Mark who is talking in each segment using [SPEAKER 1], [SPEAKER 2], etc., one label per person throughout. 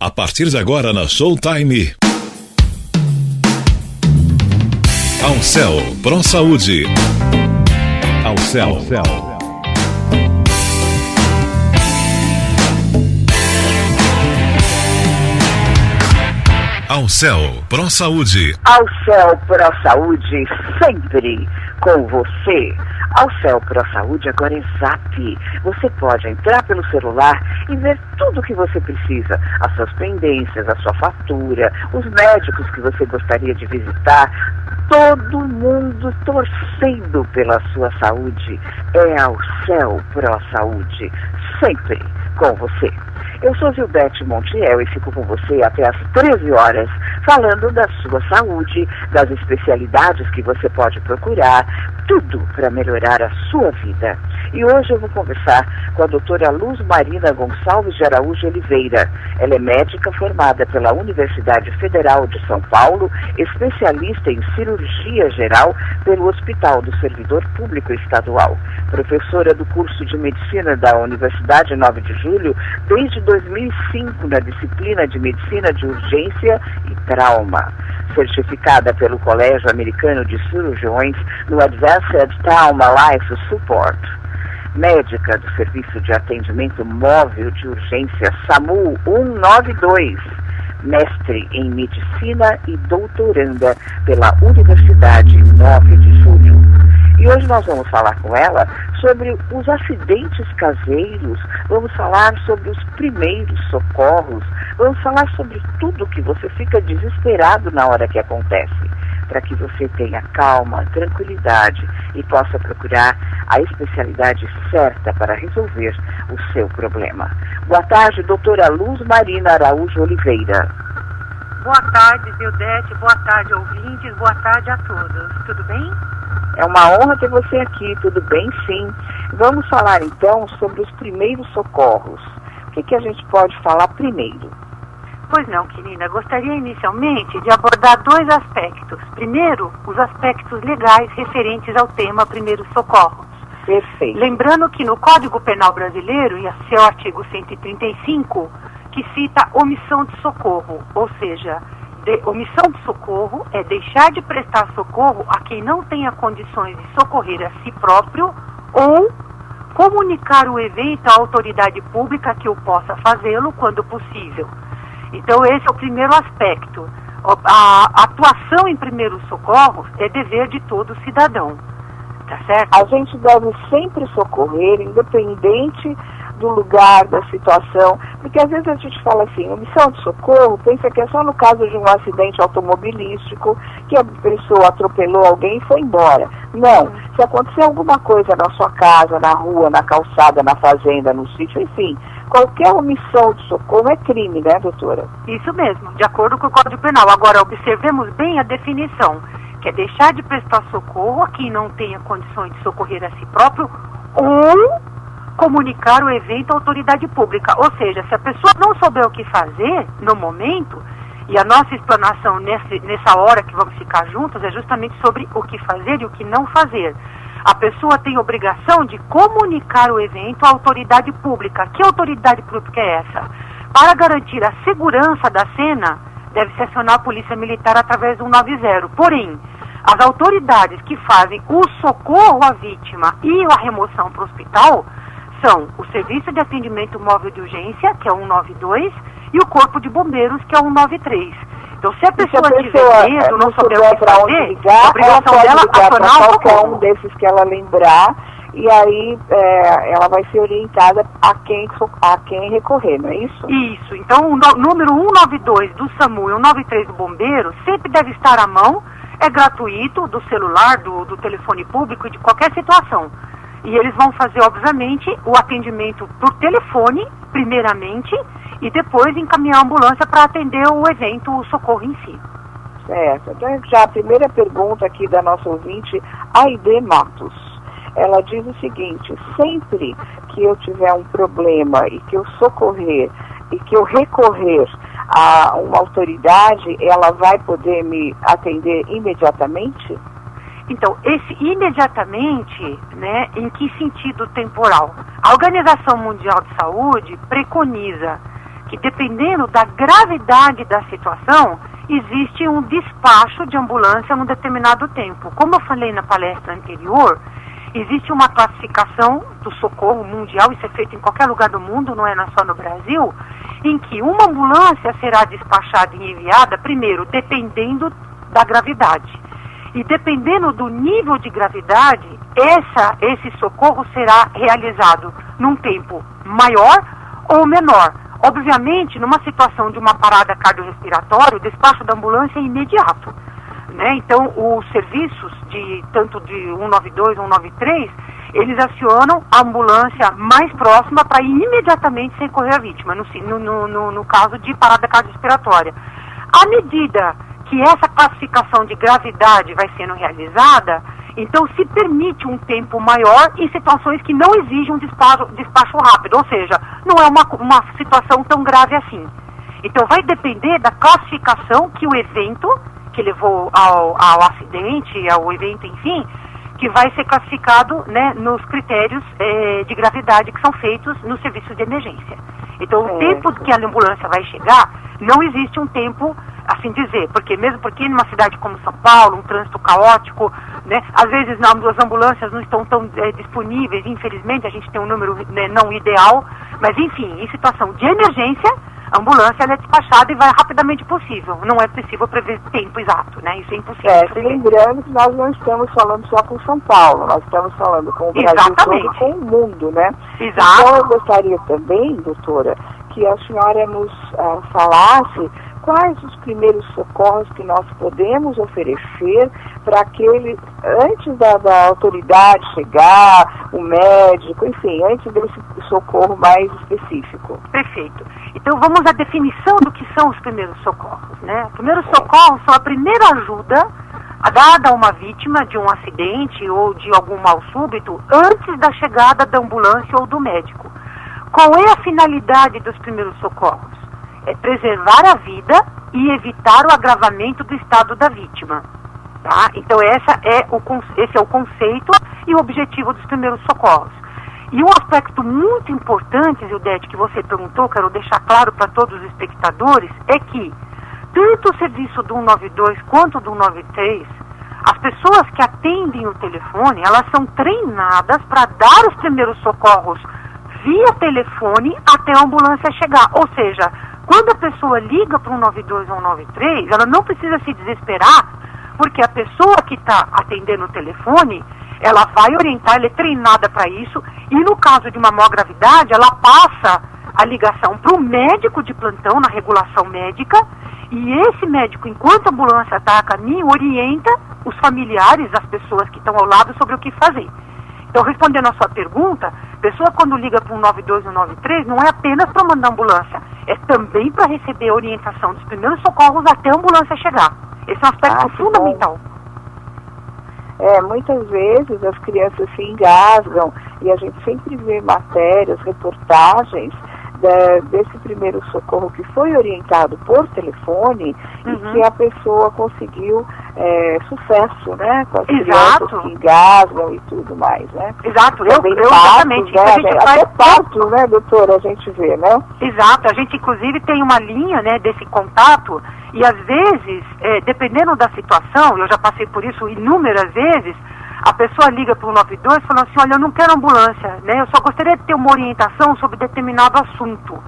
[SPEAKER 1] A partir de agora na Showtime. Alcel Pro Saúde. Alcel. Alcel Pro Saúde.
[SPEAKER 2] Alcel Pro Saúde, sempre com você. Alcel Pro Saúde agora é Zap. Você pode entrar pelo celular e ver tudo o que você precisa. As suas pendências, a sua fatura, os médicos que você gostaria de visitar. Todo mundo torcendo pela sua saúde. É Alcel Pro Saúde, sempre com você. Eu sou Gildete Montiel e fico com você até às 13 horas, falando da sua saúde, das especialidades que você pode procurar, tudo para melhorar a sua vida. E hoje eu vou conversar com a doutora Luz Marina Gonçalves de Araújo Oliveira. Ela é médica formada pela Universidade Federal de São Paulo, especialista em cirurgia geral pelo Hospital do Servidor Público Estadual, professora do curso de Medicina da Universidade 9 de Julho desde 2005 na disciplina de Medicina de Urgência e Trauma, certificada pelo Colégio Americano de Cirurgiões no Advanced Trauma Life Support, médica do Serviço de Atendimento Móvel de Urgência SAMU 192, mestre em Medicina e doutoranda pela Universidade 9 de Julho. E hoje nós vamos falar com ela sobre os acidentes caseiros, vamos falar sobre os primeiros socorros, vamos falar sobre tudo que você fica desesperado na hora que acontece, para que você tenha calma, tranquilidade e possa procurar a especialidade certa para resolver o seu problema. Boa tarde, doutora Luz Marina Araújo Oliveira.
[SPEAKER 3] Boa tarde, Gildete, boa tarde, ouvintes, boa tarde a todos. Tudo bem?
[SPEAKER 2] É uma honra ter você aqui, tudo bem? Sim. Vamos falar então sobre os primeiros socorros. O que a gente pode falar primeiro?
[SPEAKER 3] Pois não, querida. Gostaria inicialmente de abordar dois aspectos. Primeiro, os aspectos legais referentes ao tema primeiros socorros.
[SPEAKER 2] Perfeito.
[SPEAKER 3] Lembrando que no Código Penal Brasileiro, e a seu artigo 135, que cita omissão de socorro, ou seja, omissão de socorro é deixar de prestar socorro a quem não tenha condições de socorrer a si próprio ou comunicar o evento à autoridade pública que o possa fazê-lo quando possível. Então esse é o primeiro aspecto. A atuação em primeiros socorros é dever de todo cidadão, tá certo?
[SPEAKER 2] A gente deve sempre socorrer, independente do lugar, da situação, porque às vezes a gente fala assim, omissão de socorro, pensa que é só no caso de um acidente automobilístico, que a pessoa atropelou alguém e foi embora. Não, se acontecer alguma coisa na sua casa, na rua, na calçada, na fazenda, no sítio, enfim, qualquer omissão de socorro é crime, né, doutora?
[SPEAKER 3] Isso mesmo, de acordo com o Código Penal. Agora, observemos bem a definição, que é deixar de prestar socorro a quem não tenha condições de socorrer a si próprio ou comunicar o evento à autoridade pública. Ou seja, se a pessoa não souber o que fazer no momento, e a nossa explanação nessa hora que vamos ficar juntos é justamente sobre o que fazer e o que não fazer. A pessoa tem obrigação de comunicar o evento à autoridade pública. Que autoridade pública é essa? Para garantir a segurança da cena, deve-se acionar a Polícia Militar através do 190. Porém, as autoridades que fazem o socorro à vítima e a remoção para o hospital são o Serviço de Atendimento Móvel de Urgência, que é o 192, e o Corpo de Bombeiros, que é o 193. Então, se a pessoa tiver medo, não souber o que fazer, ligar, a obrigação dela é acionar o
[SPEAKER 2] qualquer um desses que ela lembrar, e aí ela vai ser orientada a quem recorrer, não é isso?
[SPEAKER 3] Isso. Então, o número 192 do SAMU e o 193 do Bombeiro sempre deve estar à mão, é gratuito, do celular, do telefone público e de qualquer situação. E eles vão fazer, obviamente, o atendimento por telefone, primeiramente, e depois encaminhar a ambulância para atender o evento, o socorro em si.
[SPEAKER 2] Certo. Então, já a primeira pergunta aqui da nossa ouvinte, Aide Matos. Ela diz o seguinte: sempre que eu tiver um problema e que eu socorrer e que eu recorrer a uma autoridade, ela vai poder me atender imediatamente?
[SPEAKER 3] Então, esse imediatamente, né, em que sentido temporal? A Organização Mundial de Saúde preconiza que dependendo da gravidade da situação, existe um despacho de ambulância num determinado tempo. Como eu falei na palestra anterior, existe uma classificação do socorro mundial, isso é feito em qualquer lugar do mundo, não é só no Brasil, em que uma ambulância será despachada e enviada, primeiro, dependendo da gravidade. E dependendo do nível de gravidade, esse socorro será realizado num tempo maior ou menor. Obviamente, numa situação de uma parada cardiorrespiratória, o despacho da ambulância é imediato, né? Então, os serviços, tanto de 192, 193, eles acionam a ambulância mais próxima para ir imediatamente socorrer a vítima, no caso de parada cardiorrespiratória. À medida que essa classificação de gravidade vai sendo realizada, então se permite um tempo maior em situações que não exigem um despacho rápido, ou seja, não é uma situação tão grave assim. Então vai depender da classificação que o evento, que levou ao acidente, ao evento, enfim, que vai ser classificado, né, nos critérios de gravidade que são feitos no serviço de emergência. Então o tempo que a ambulância vai chegar, não existe um tempo, assim dizer, mesmo porque numa cidade como São Paulo, um trânsito caótico, né, às vezes as ambulâncias não estão tão disponíveis, infelizmente a gente tem um número, né, não ideal, mas enfim, em situação de emergência, a ambulância ela é despachada e vai rapidamente possível, não é possível prever tempo exato, né, isso é impossível.
[SPEAKER 2] Lembrando que nós não estamos falando só com São Paulo, nós estamos falando com o Brasil todo, com o mundo, né?
[SPEAKER 3] Exato.
[SPEAKER 2] Então eu gostaria também, doutora, que a senhora nos falasse quais os primeiros socorros que nós podemos oferecer para aquele, antes da autoridade chegar, o médico, enfim, antes desse socorro mais específico.
[SPEAKER 3] Perfeito. Então vamos à definição do que são os primeiros socorros, né? Os primeiros socorros são a primeira ajuda dada a uma vítima de um acidente ou de algum mal súbito antes da chegada da ambulância ou do médico. Qual é a finalidade dos primeiros socorros? É preservar a vida e evitar o agravamento do estado da vítima. Tá? Então esse é o conceito e o objetivo dos primeiros socorros. E um aspecto muito importante, Zildete, que você perguntou, quero deixar claro para todos os espectadores, é que tanto o serviço do 192 quanto do 193, as pessoas que atendem o telefone, elas são treinadas para dar os primeiros socorros via telefone até a ambulância chegar. Ou seja, quando a pessoa liga para o 192 ou 193, ela não precisa se desesperar, porque a pessoa que está atendendo o telefone, ela vai orientar, ela é treinada para isso, e no caso de uma maior gravidade, ela passa a ligação para o médico de plantão, na regulação médica, e esse médico, enquanto a ambulância está a caminho, orienta os familiares, as pessoas que estão ao lado, sobre o que fazer. Então, respondendo a sua pergunta, a pessoa quando liga para o 192 ou 193, não é apenas para mandar ambulância, é também para receber a orientação dos primeiros socorros até a ambulância chegar. Esse é um aspecto fundamental.
[SPEAKER 2] Muitas vezes as crianças se engasgam e a gente sempre vê matérias, reportagens desse primeiro socorro que foi orientado por telefone e que a pessoa conseguiu sucesso, né? Com as crianças que engasgam e tudo mais, né?
[SPEAKER 3] Exato,
[SPEAKER 2] exatamente. Né? Até partos, né, doutora, a gente vê, né?
[SPEAKER 3] Exato, a gente inclusive tem uma linha, né, desse contato e às vezes, dependendo da situação, eu já passei por isso inúmeras vezes, a pessoa liga para o 192 falando assim, olha, eu não quero ambulância, né? Eu só gostaria de ter uma orientação sobre determinado assunto.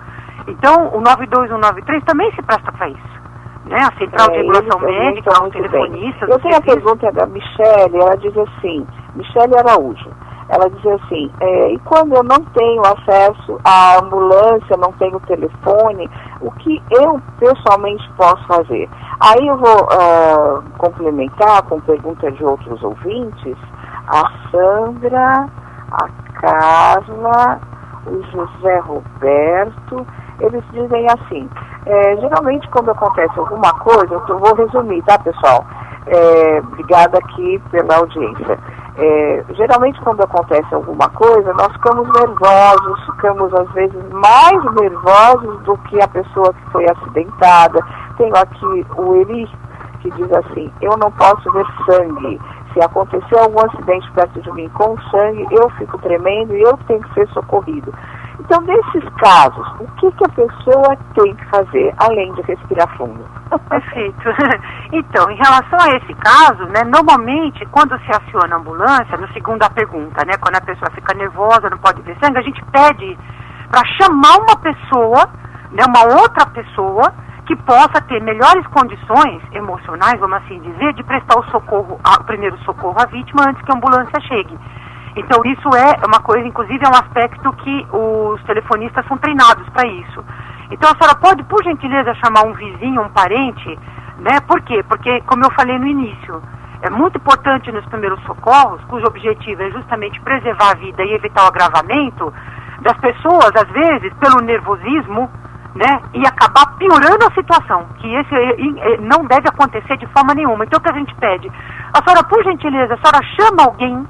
[SPEAKER 3] Então, o 192 e o 193 também se presta para isso. Né? A central de regulação médica, os telefonistas...
[SPEAKER 2] Eu tenho a pergunta da Michele, ela diz assim, Michele Araújo, ela diz assim, e quando eu não tenho acesso à ambulância, não tenho telefone, o que eu pessoalmente posso fazer? Aí eu vou complementar com pergunta de outros ouvintes, a Sandra, a Carla, o José Roberto, eles dizem assim, geralmente quando acontece alguma coisa, eu vou resumir, tá, pessoal? Obrigada aqui pela audiência. Geralmente quando acontece alguma coisa, nós ficamos nervosos, ficamos às vezes mais nervosos do que a pessoa que foi acidentada. Tenho aqui o Eli, que diz assim, eu não posso ver sangue. Se acontecer algum acidente perto de mim com sangue, eu fico tremendo e eu tenho que ser socorrido. Então, nesses casos, o que a pessoa tem que fazer, além de respirar fundo?
[SPEAKER 3] Perfeito. Então, em relação a esse caso, né, normalmente, quando se aciona a ambulância, no segundo a pergunta, né, quando a pessoa fica nervosa, não pode ver sangue, a gente pede para chamar uma pessoa, né, uma outra pessoa, que possa ter melhores condições emocionais, vamos assim dizer, de prestar o primeiro socorro à vítima antes que a ambulância chegue. Então, isso é uma coisa, inclusive, é um aspecto que os telefonistas são treinados para isso. Então, a senhora pode, por gentileza, chamar um vizinho, um parente, né? Por quê? Porque, como eu falei no início, é muito importante nos primeiros socorros, cujo objetivo é justamente preservar a vida e evitar o agravamento das pessoas, às vezes, pelo nervosismo, né? E acabar piorando a situação, que esse não deve acontecer de forma nenhuma. Então, o que a gente pede? A senhora, por gentileza, a senhora chama alguém,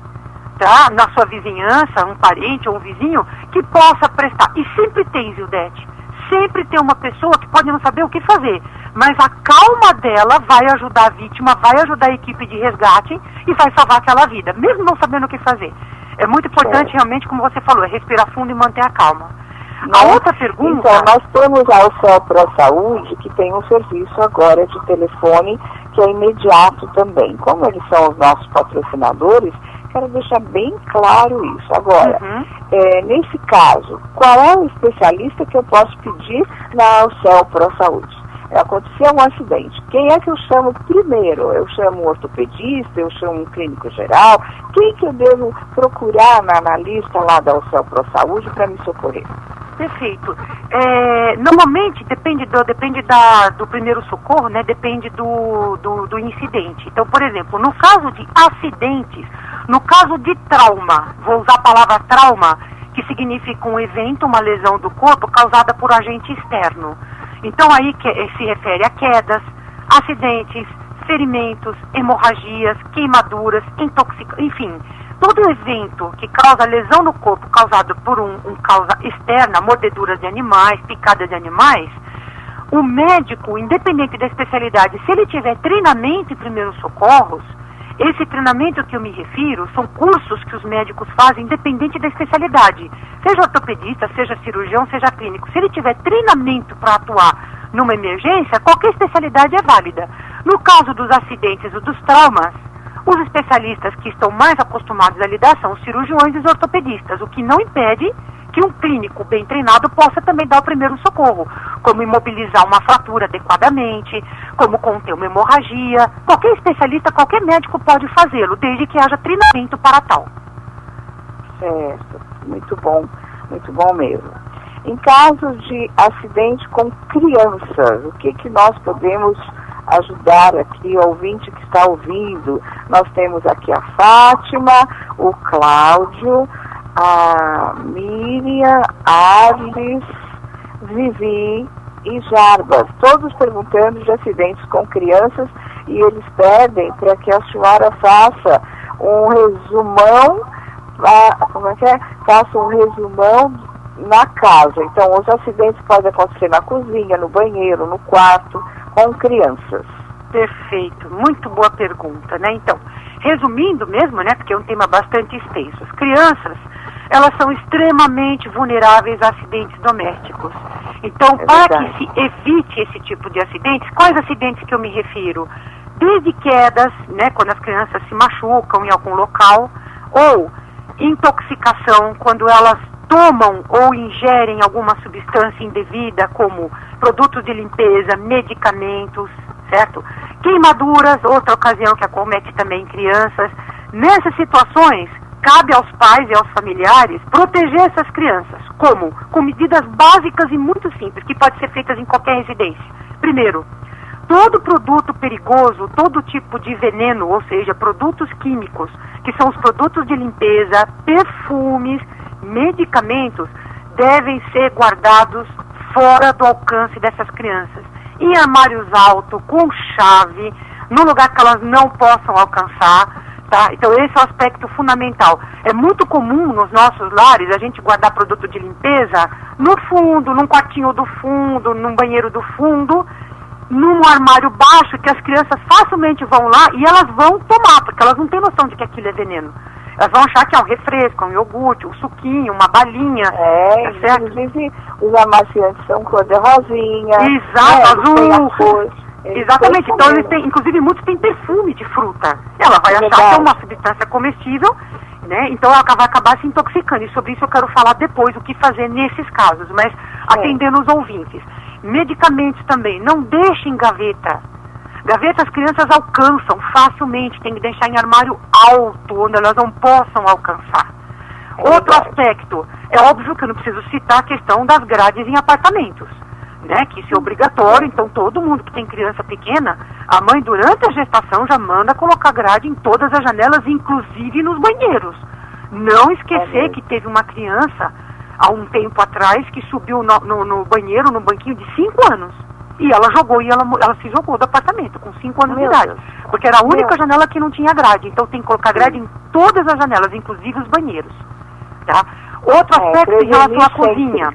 [SPEAKER 3] tá, na sua vizinhança, um parente ou um vizinho, que possa prestar. E sempre tem, Zildete, sempre tem uma pessoa que pode não saber o que fazer, mas a calma dela vai ajudar a vítima, vai ajudar a equipe de resgate e vai salvar aquela vida, mesmo não sabendo o que fazer. É muito importante, realmente, como você falou, é respirar fundo e manter a calma. A outra pergunta...
[SPEAKER 2] Então, nós temos a UCEL Pro Saúde, que tem um serviço agora de telefone, que é imediato também. Como eles são os nossos patrocinadores, quero deixar bem claro isso. Agora, nesse caso, qual é o especialista que eu posso pedir na UCEL Pro Saúde? Aconteceu um acidente. Quem é que eu chamo primeiro? Eu chamo um ortopedista, eu chamo um clínico geral? Quem que eu devo procurar na lista lá da UCEL Pro Saúde para me socorrer?
[SPEAKER 3] Perfeito. Normalmente depende do primeiro socorro, né? Depende do incidente. Então, por exemplo, no caso de acidentes, no caso de trauma, vou usar a palavra trauma, que significa um evento, uma lesão do corpo causada por agente externo. Então aí se refere a quedas, acidentes, ferimentos, hemorragias, queimaduras, intoxicação, enfim, todo evento que causa lesão no corpo causado por causa externa, mordeduras de animais, picadas de animais, o médico, independente da especialidade, se ele tiver treinamento em primeiros socorros, esse treinamento que eu me refiro são cursos que os médicos fazem independente da especialidade, seja ortopedista, seja cirurgião, seja clínico. Se ele tiver treinamento para atuar numa emergência, qualquer especialidade é válida. No caso dos acidentes ou dos traumas, os especialistas que estão mais acostumados a lidar são os cirurgiões e os ortopedistas, o que não impede que um clínico bem treinado possa também dar o primeiro socorro, como imobilizar uma fratura adequadamente, como conter uma hemorragia. Qualquer especialista, qualquer médico pode fazê-lo, desde que haja treinamento para tal.
[SPEAKER 2] Certo, muito bom mesmo. Em caso de acidente com crianças, o que nós podemos ajudar aqui, o ouvinte que está ouvindo? Nós temos aqui a Fátima, o Cláudio, a Miriam, Arles, Vivi e Jarbas, todos perguntando de acidentes com crianças, e eles pedem para que a senhora faça um resumão, faça um resumão na casa. Então, os acidentes podem acontecer na cozinha, no banheiro, no quarto, com crianças.
[SPEAKER 3] Perfeito, muito boa pergunta, né? Então, resumindo mesmo, né, porque é um tema bastante extenso, as crianças, elas são extremamente vulneráveis a acidentes domésticos. Então, para que se evite esse tipo de acidentes, quais acidentes que eu me refiro? Desde quedas, né, quando as crianças se machucam em algum local, ou intoxicação, quando elas tomam ou ingerem alguma substância indevida, como produtos de limpeza, medicamentos, certo? Queimaduras, outra ocasião que acomete também crianças. Nessas situações, cabe aos pais e aos familiares proteger essas crianças. Como? Com medidas básicas e muito simples, que podem ser feitas em qualquer residência. Primeiro, todo produto perigoso, todo tipo de veneno, ou seja, produtos químicos, que são os produtos de limpeza, perfumes, medicamentos, devem ser guardados fora do alcance dessas crianças, em armários altos, com chave, num lugar que elas não possam alcançar, tá? Então esse é o aspecto fundamental. É muito comum nos nossos lares a gente guardar produto de limpeza no fundo, num quartinho do fundo, num banheiro do fundo, num armário baixo, que as crianças facilmente vão lá e elas vão tomar, porque elas não têm noção de que aquilo é veneno. Elas vão achar que é um refresco, um iogurte, um suquinho, uma balinha. Tá certo?
[SPEAKER 2] Inclusive os amaciantes são cor de rosinha.
[SPEAKER 3] Exato, azul. Exatamente, então
[SPEAKER 2] mesmo.
[SPEAKER 3] eles têm, inclusive muitos têm perfume de fruta. Ela vai achar que é uma substância comestível, né? Então ela vai acabar se intoxicando. E sobre isso eu quero falar depois o que fazer nesses casos, mas atendendo os ouvintes. Medicamentos também, não deixem gaveta. Gaveta as crianças alcançam facilmente, tem que deixar em armário alto, onde elas não possam alcançar. Outro aspecto, é óbvio que eu não preciso citar a questão das grades em apartamentos, né? Que isso é obrigatório, então todo mundo que tem criança pequena, a mãe durante a gestação já manda colocar grade em todas as janelas, inclusive nos banheiros. Não esquecer que teve uma criança, há um tempo atrás, que subiu no banheiro, no banquinho de 5 anos. E ela jogou, ela se jogou do apartamento, com 5 anos de idade. Porque era a única janela que não tinha grade. Então tem que colocar grade em todas as janelas, inclusive os banheiros. Tá? Outro aspecto em relação à cozinha.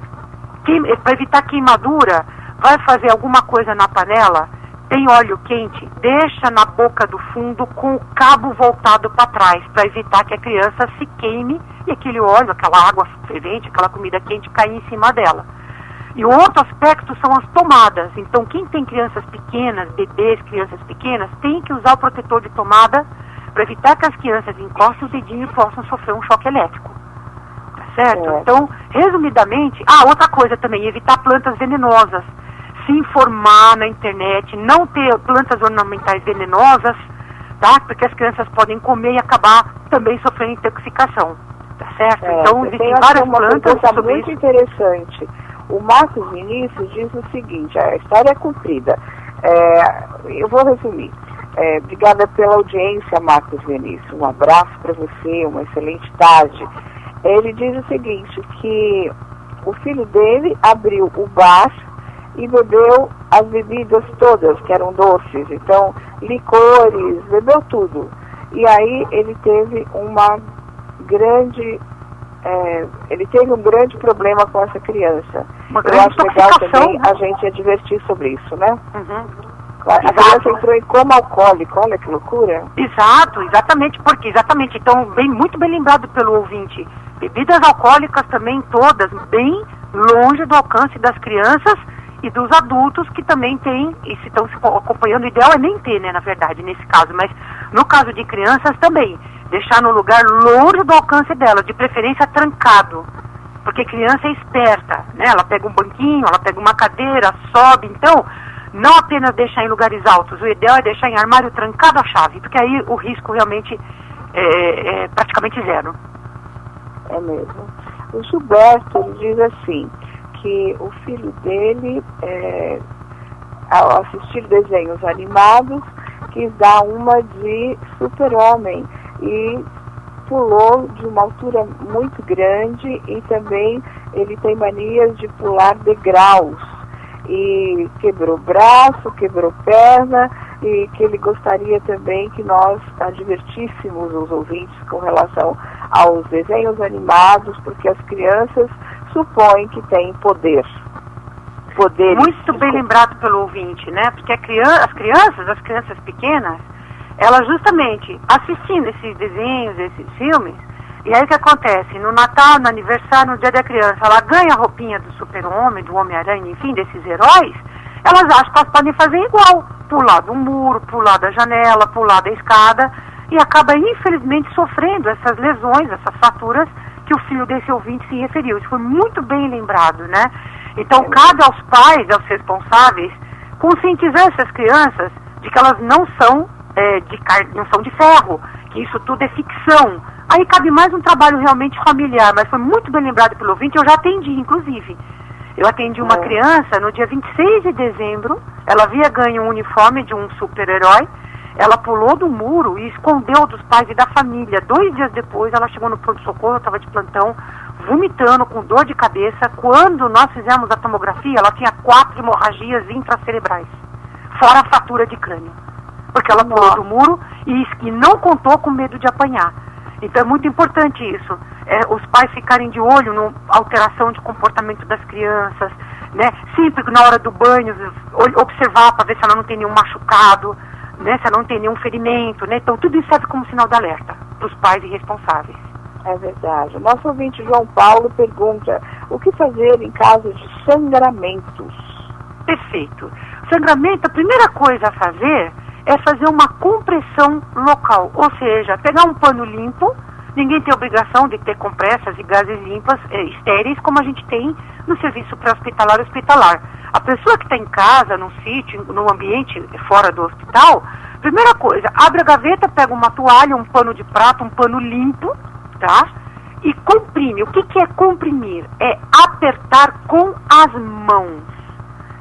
[SPEAKER 3] Para evitar queimadura, vai fazer alguma coisa na panela, tem óleo quente, deixa na boca do fundo com o cabo voltado para trás, para evitar que a criança se queime e aquele óleo, aquela água fervente, aquela comida quente cair em cima dela. E o outro aspecto são as tomadas. Então, quem tem crianças pequenas, bebês, crianças pequenas, tem que usar o protetor de tomada para evitar que as crianças encostem o dedinho e possam sofrer um choque elétrico. Tá certo? Então, resumidamente, outra coisa também, evitar plantas venenosas. Se informar na internet, não ter plantas ornamentais venenosas, tá? Porque as crianças podem comer e acabar também sofrendo intoxicação. Tá certo? Então, existem várias plantas sobre
[SPEAKER 2] muito interessante. O Marcos Vinícius diz o seguinte, a história é comprida. Eu vou resumir. Obrigada pela audiência, Marcos Vinícius. Um abraço para você, uma excelente tarde. Ele diz o seguinte, que o filho dele abriu o bar e bebeu as bebidas todas, que eram doces. Então, licores, bebeu tudo. E aí ele teve um grande problema com essa criança. Eu acho legal também a gente advertir sobre isso, né? A criança entrou em coma alcoólico, olha que loucura.
[SPEAKER 3] Exatamente. Então, muito bem lembrado pelo ouvinte. Bebidas alcoólicas também todas bem longe do alcance das crianças e dos adultos que também têm, e se estão se acompanhando, o ideal é nem ter, né, na verdade, nesse caso, mas no caso de crianças também. Deixar no lugar longe do alcance dela, de preferência trancado. Porque criança é esperta, né? Ela pega um banquinho, ela pega uma cadeira, sobe. Então, não apenas deixar em lugares altos. O ideal é deixar em armário trancado a chave, porque aí o risco realmente é praticamente zero.
[SPEAKER 2] É mesmo. O Gilberto, ele diz assim, que o filho dele, ao assistir desenhos animados, quis dar uma de super-homem. E pulou de uma altura muito grande e também ele tem manias de pular degraus. E quebrou braço, quebrou perna e que ele gostaria também que nós advertíssemos os ouvintes com relação aos desenhos animados, porque as crianças supõem que têm poder.
[SPEAKER 3] Muito bem lembrado pelo ouvinte, né? Porque as crianças pequenas, elas justamente assistindo esses desenhos, esses filmes, e aí o que acontece? No Natal, no aniversário, no dia da criança, ela ganha a roupinha do super-homem, do Homem-Aranha, enfim, desses heróis, elas acham que elas podem fazer igual, pular do muro, pular da janela, pular da escada, e acaba infelizmente sofrendo essas lesões, essas fraturas que o filho desse ouvinte se referiu. Isso foi muito bem lembrado, né? Então cabe aos pais, aos responsáveis, conscientizar essas crianças de que elas não são não são de ferro, que isso tudo é ficção. Aí cabe mais um trabalho realmente familiar, mas foi muito bem lembrado pelo ouvinte, eu já atendi, inclusive. Eu atendi uma criança no dia 26 de dezembro, ela havia ganho um uniforme de um super-herói, ela pulou do muro e escondeu dos pais e da família. 2 dias depois, ela chegou no pronto-socorro, eu estava de plantão, vomitando, com dor de cabeça. Quando nós fizemos a tomografia, ela tinha 4 hemorragias intracerebrais, fora a fratura de crânio. Porque ela pulou do muro e não contou com medo de apanhar. Então é muito importante isso. Os pais ficarem de olho na alteração de comportamento das crianças, né? Sempre na hora do banho, observar para ver se ela não tem nenhum machucado, né? Se ela não tem nenhum ferimento, né? Então tudo isso serve como sinal de alerta. para os pais irresponsáveis.
[SPEAKER 2] É verdade. O nosso ouvinte João Paulo pergunta: o que fazer em caso de sangramentos?
[SPEAKER 3] Perfeito. Sangramento, a primeira coisa a fazer é fazer uma compressão local, ou seja, pegar um pano limpo. Ninguém tem obrigação de ter compressas e gases limpas, estéreis, como a gente tem no serviço pré-hospitalar e hospitalar. A pessoa que está em casa, num sítio, num ambiente fora do hospital, primeira coisa, abre a gaveta, pega uma toalha, um pano de prato, um pano limpo, tá? E comprime. O que é comprimir? É apertar com as mãos.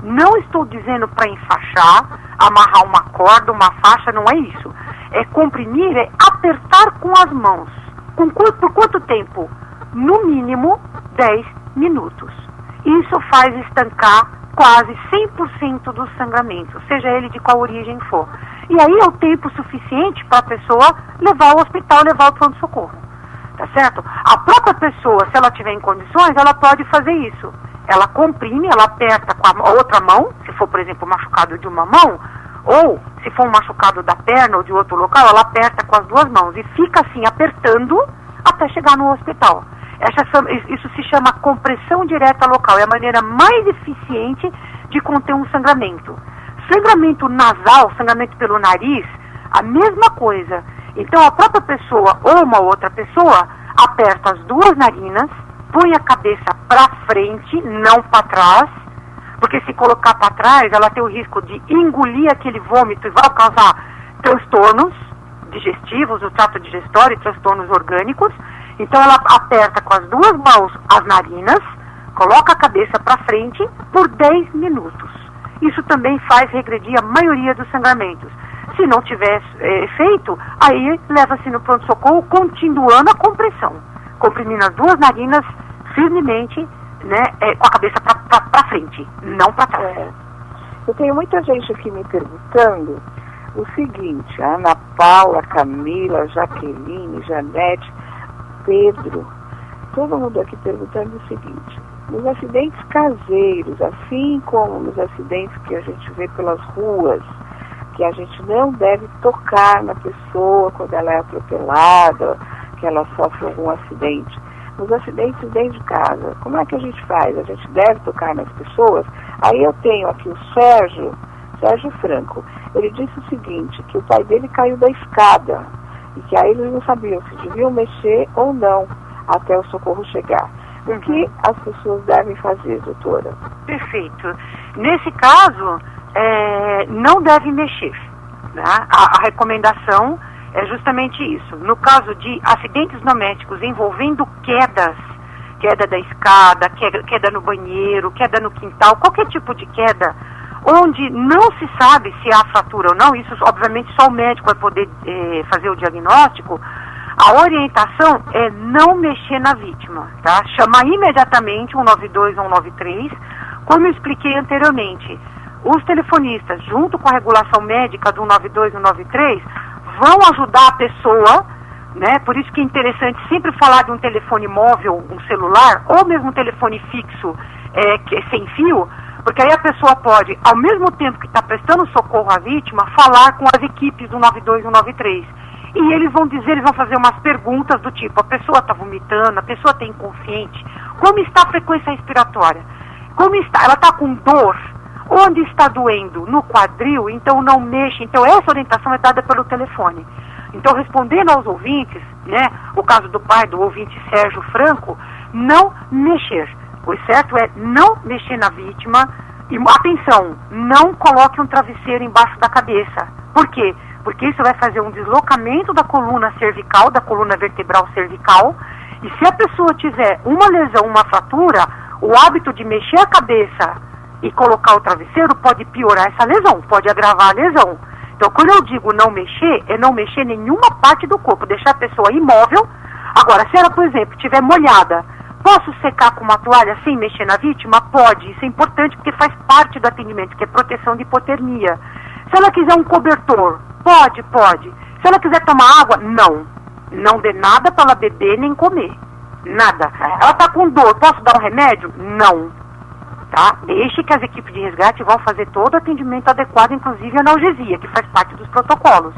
[SPEAKER 3] Não estou dizendo para enfaixar, amarrar uma corda, uma faixa, não é isso. É comprimir, é apertar com as mãos. Por quanto tempo? No mínimo 10 minutos. Isso faz estancar quase 100% do sangramento, seja ele de qual origem for. E aí é o tempo suficiente para a pessoa levar ao hospital, levar ao pronto-socorro. Tá certo? A própria pessoa, se ela tiver em condições, ela pode fazer isso. Ela comprime, ela aperta com a outra mão, se for, por exemplo, machucado de uma mão, ou se for um machucado da perna ou de outro local, ela aperta com as duas mãos e fica assim apertando até chegar no hospital. Isso se chama compressão direta local, é a maneira mais eficiente de conter um sangramento. Sangramento nasal, sangramento pelo nariz, a mesma coisa. Então a própria pessoa ou uma outra pessoa aperta as duas narinas, põe a cabeça para frente, não para trás, porque se colocar para trás, ela tem o risco de engolir aquele vômito e vai causar transtornos digestivos, no trato digestório e transtornos orgânicos. Então ela aperta com as duas mãos as narinas, coloca a cabeça para frente por 10 minutos. Isso também faz regredir a maioria dos sangramentos. Se não tiver efeito, aí leva-se no pronto-socorro, continuando a compressão, comprimindo as duas narinas firmemente, né, com a cabeça para frente, não para trás.
[SPEAKER 2] Eu tenho muita gente aqui me perguntando o seguinte: a Ana Paula, Camila, Jaqueline, Janete, Pedro, todo mundo aqui perguntando o seguinte: nos acidentes caseiros, assim como nos acidentes que a gente vê pelas ruas, que a gente não deve tocar na pessoa quando ela é atropelada, que ela sofre algum acidente. Nos acidentes dentro de casa, como é que a gente faz? A gente deve tocar nas pessoas? Aí eu tenho aqui o Sérgio Franco. Ele disse o seguinte, que o pai dele caiu da escada e que aí eles não sabiam se deviam mexer ou não até o socorro chegar. O que as pessoas devem fazer, doutora?
[SPEAKER 3] Perfeito. Nesse caso, não deve mexer. Né? A recomendação é justamente isso. No caso de acidentes domésticos envolvendo quedas, queda da escada, queda no banheiro, queda no quintal, qualquer tipo de queda, onde não se sabe se há fratura ou não, isso obviamente só o médico vai poder fazer o diagnóstico, a orientação é não mexer na vítima, tá? Chamar imediatamente 192 ou 193, como eu expliquei anteriormente. Os telefonistas, junto com a regulação médica do 192 e 193, vão ajudar a pessoa, né? Por isso que é interessante sempre falar de um telefone móvel, um celular, ou mesmo um telefone fixo, que é sem fio, porque aí a pessoa pode, ao mesmo tempo que está prestando socorro à vítima, falar com as equipes do 192 e 193. E eles vão fazer umas perguntas do tipo: a pessoa está vomitando, a pessoa está inconsciente, como está a frequência respiratória? Como está? Ela está com dor? Onde está doendo? No quadril? Então não mexa. Então essa orientação é dada pelo telefone. Então, respondendo aos ouvintes, né, o caso do pai do ouvinte Sérgio Franco, não mexer. O certo é não mexer na vítima. E atenção, não coloque um travesseiro embaixo da cabeça. Por quê? Porque isso vai fazer um deslocamento da coluna cervical, da coluna vertebral cervical, e se a pessoa tiver uma lesão, uma fratura, o hábito de mexer a cabeça e colocar o travesseiro pode piorar essa lesão, pode agravar a lesão. Então, quando eu digo não mexer, é não mexer nenhuma parte do corpo, deixar a pessoa imóvel. Agora, se ela, por exemplo, estiver molhada, posso secar com uma toalha sem mexer na vítima? Pode, isso é importante porque faz parte do atendimento, que é proteção de hipotermia. Se ela quiser um cobertor, pode. Se ela quiser tomar água, não. Não dê nada para ela beber nem comer. Nada. Ela está com dor, posso dar um remédio? Não. Tá? Deixe que as equipes de resgate vão fazer todo o atendimento adequado, inclusive analgesia, que faz parte dos protocolos.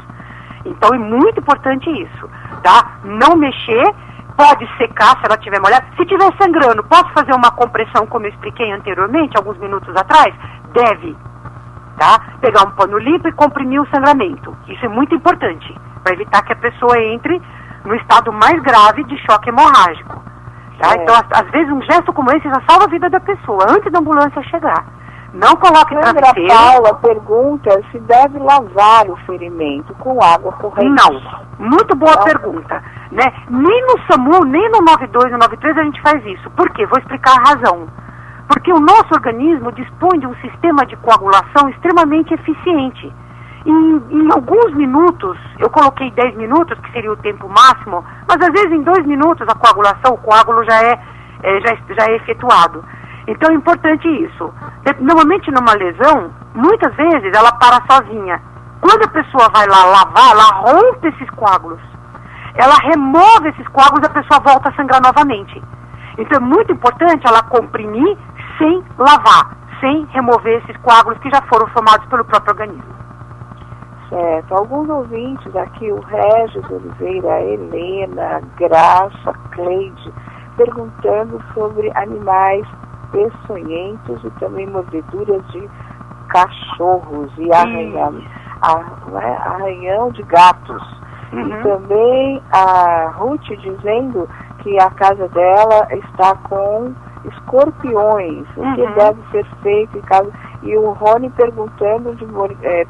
[SPEAKER 3] Então é muito importante isso, tá? Não mexer, pode secar se ela estiver molhada. Se estiver sangrando, posso fazer uma compressão como eu expliquei anteriormente, alguns minutos atrás? Deve, tá? Pegar um pano limpo e comprimir o sangramento. Isso é muito importante, para evitar que a pessoa entre no estado mais grave de choque hemorrágico. Tá? Então, às vezes, um gesto como esse já salva a vida da pessoa, antes da ambulância chegar. Não coloque travesseiro.
[SPEAKER 2] Paula pergunta se deve lavar o ferimento com água corrente.
[SPEAKER 3] Não. Muito boa pergunta. Né? Nem no SAMU, nem no 92 e no 93 a gente faz isso. Por quê? Vou explicar a razão. Porque o nosso organismo dispõe de um sistema de coagulação extremamente eficiente. Em alguns minutos, eu coloquei 10 minutos, que seria o tempo máximo, mas às vezes em 2 minutos a coagulação, o coágulo já é efetuado. Então é importante isso. Normalmente numa lesão, muitas vezes ela para sozinha. Quando a pessoa vai lá lavar, ela rompe esses coágulos. Ela remove esses coágulos e a pessoa volta a sangrar novamente. Então é muito importante ela comprimir sem lavar, sem remover esses coágulos que já foram formados pelo próprio organismo.
[SPEAKER 2] Certo. Alguns ouvintes aqui, o Regis Oliveira, a Helena, a Graça, a Cleide, perguntando sobre animais peçonhentos e também mordeduras de cachorros e arranhão de gatos. E também a Ruth dizendo que a casa dela está com escorpiões, o que deve ser feito em casa. E o Rony perguntando de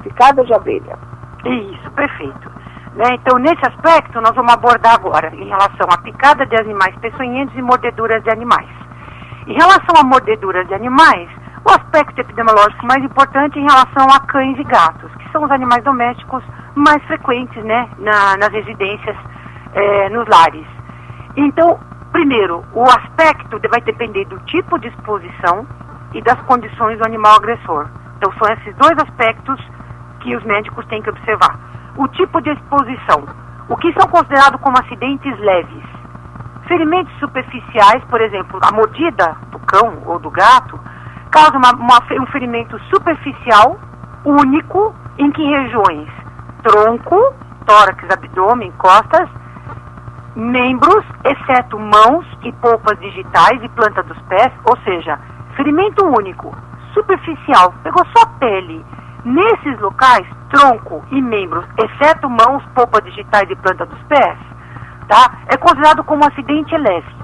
[SPEAKER 2] picada de abelha.
[SPEAKER 3] Isso, perfeito. Né? Então, nesse aspecto, nós vamos abordar agora em relação à picada de animais peçonhentos e mordeduras de animais. Em relação a mordeduras de animais, o aspecto epidemiológico mais importante é em relação a cães e gatos, que são os animais domésticos mais frequentes, né, nas residências, nos lares. Então, primeiro, o aspecto vai depender do tipo de exposição e das condições do animal agressor. Então, são esses dois aspectos que os médicos têm que observar. O tipo de exposição, o que são considerados como acidentes leves. Ferimentos superficiais, por exemplo, a mordida do cão ou do gato, causa um ferimento superficial, único, em que regiões? Tronco, tórax, abdômen, costas, membros, exceto mãos e polpas digitais e planta dos pés, ou seja, ferimento único, superficial, pegou só a pele. Nesses locais, tronco e membros, exceto mãos, polpas digitais e planta dos pés, tá? É considerado como um acidente leve.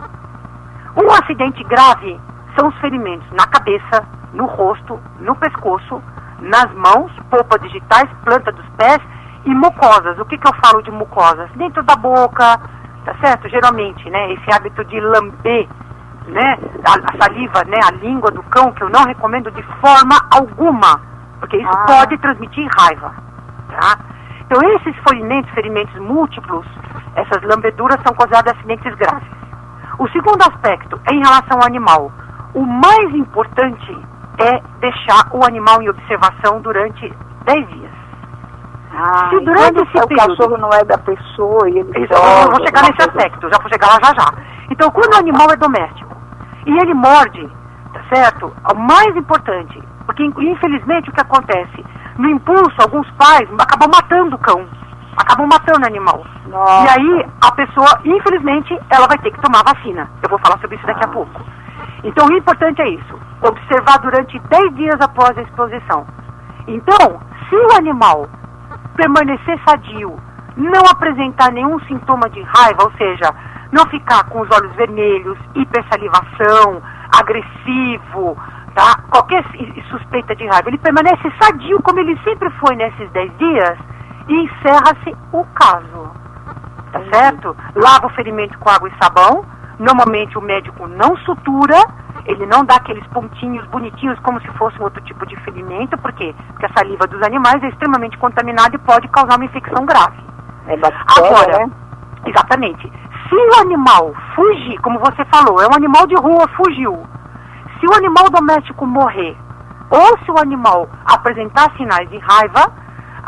[SPEAKER 3] Um acidente grave são os ferimentos na cabeça, no rosto, no pescoço, nas mãos, polpas digitais, planta dos pés e mucosas. O que eu falo de mucosas? Dentro da boca, tá certo? Geralmente, né, esse hábito de lamber, né, a saliva, né, a língua do cão, que eu não recomendo de forma alguma, porque isso pode transmitir raiva, tá? Então, esses ferimentos múltiplos, essas lambeduras são consideradas acidentes graves. O segundo aspecto é em relação ao animal. O mais importante é deixar o animal em observação durante 10 dias. Se durante esse período...
[SPEAKER 2] O cachorro não é da pessoa e ele...
[SPEAKER 3] Eu vou chegar nesse aspecto, já vou chegar lá já. Então, quando o animal é doméstico e ele morde, tá certo? O mais importante, porque infelizmente o que acontece? No impulso, alguns pais acabam matando o cão, acabam matando o animal.
[SPEAKER 2] Nossa.
[SPEAKER 3] E aí, a pessoa, infelizmente, ela vai ter que tomar vacina. Eu vou falar sobre isso daqui a pouco. Então, o importante é isso, observar durante 10 dias após a exposição. Então, se o animal permanecer sadio, não apresentar nenhum sintoma de raiva, ou seja, não ficar com os olhos vermelhos, hipersalivação, agressivo, tá? Qualquer suspeita de raiva, ele permanece sadio como ele sempre foi nesses 10 dias e encerra-se o caso, tá certo? Lava o ferimento com água e sabão. Normalmente o médico não sutura, ele não dá aqueles pontinhos bonitinhos como se fosse um outro tipo de ferimento. Por quê? Porque a saliva dos animais é extremamente contaminada e pode causar uma infecção grave.
[SPEAKER 2] É bactéria,
[SPEAKER 3] agora,
[SPEAKER 2] né?
[SPEAKER 3] Exatamente. Se o animal fugir, como você falou, é um animal de rua, fugiu. Se o animal doméstico morrer, ou se o animal apresentar sinais de raiva,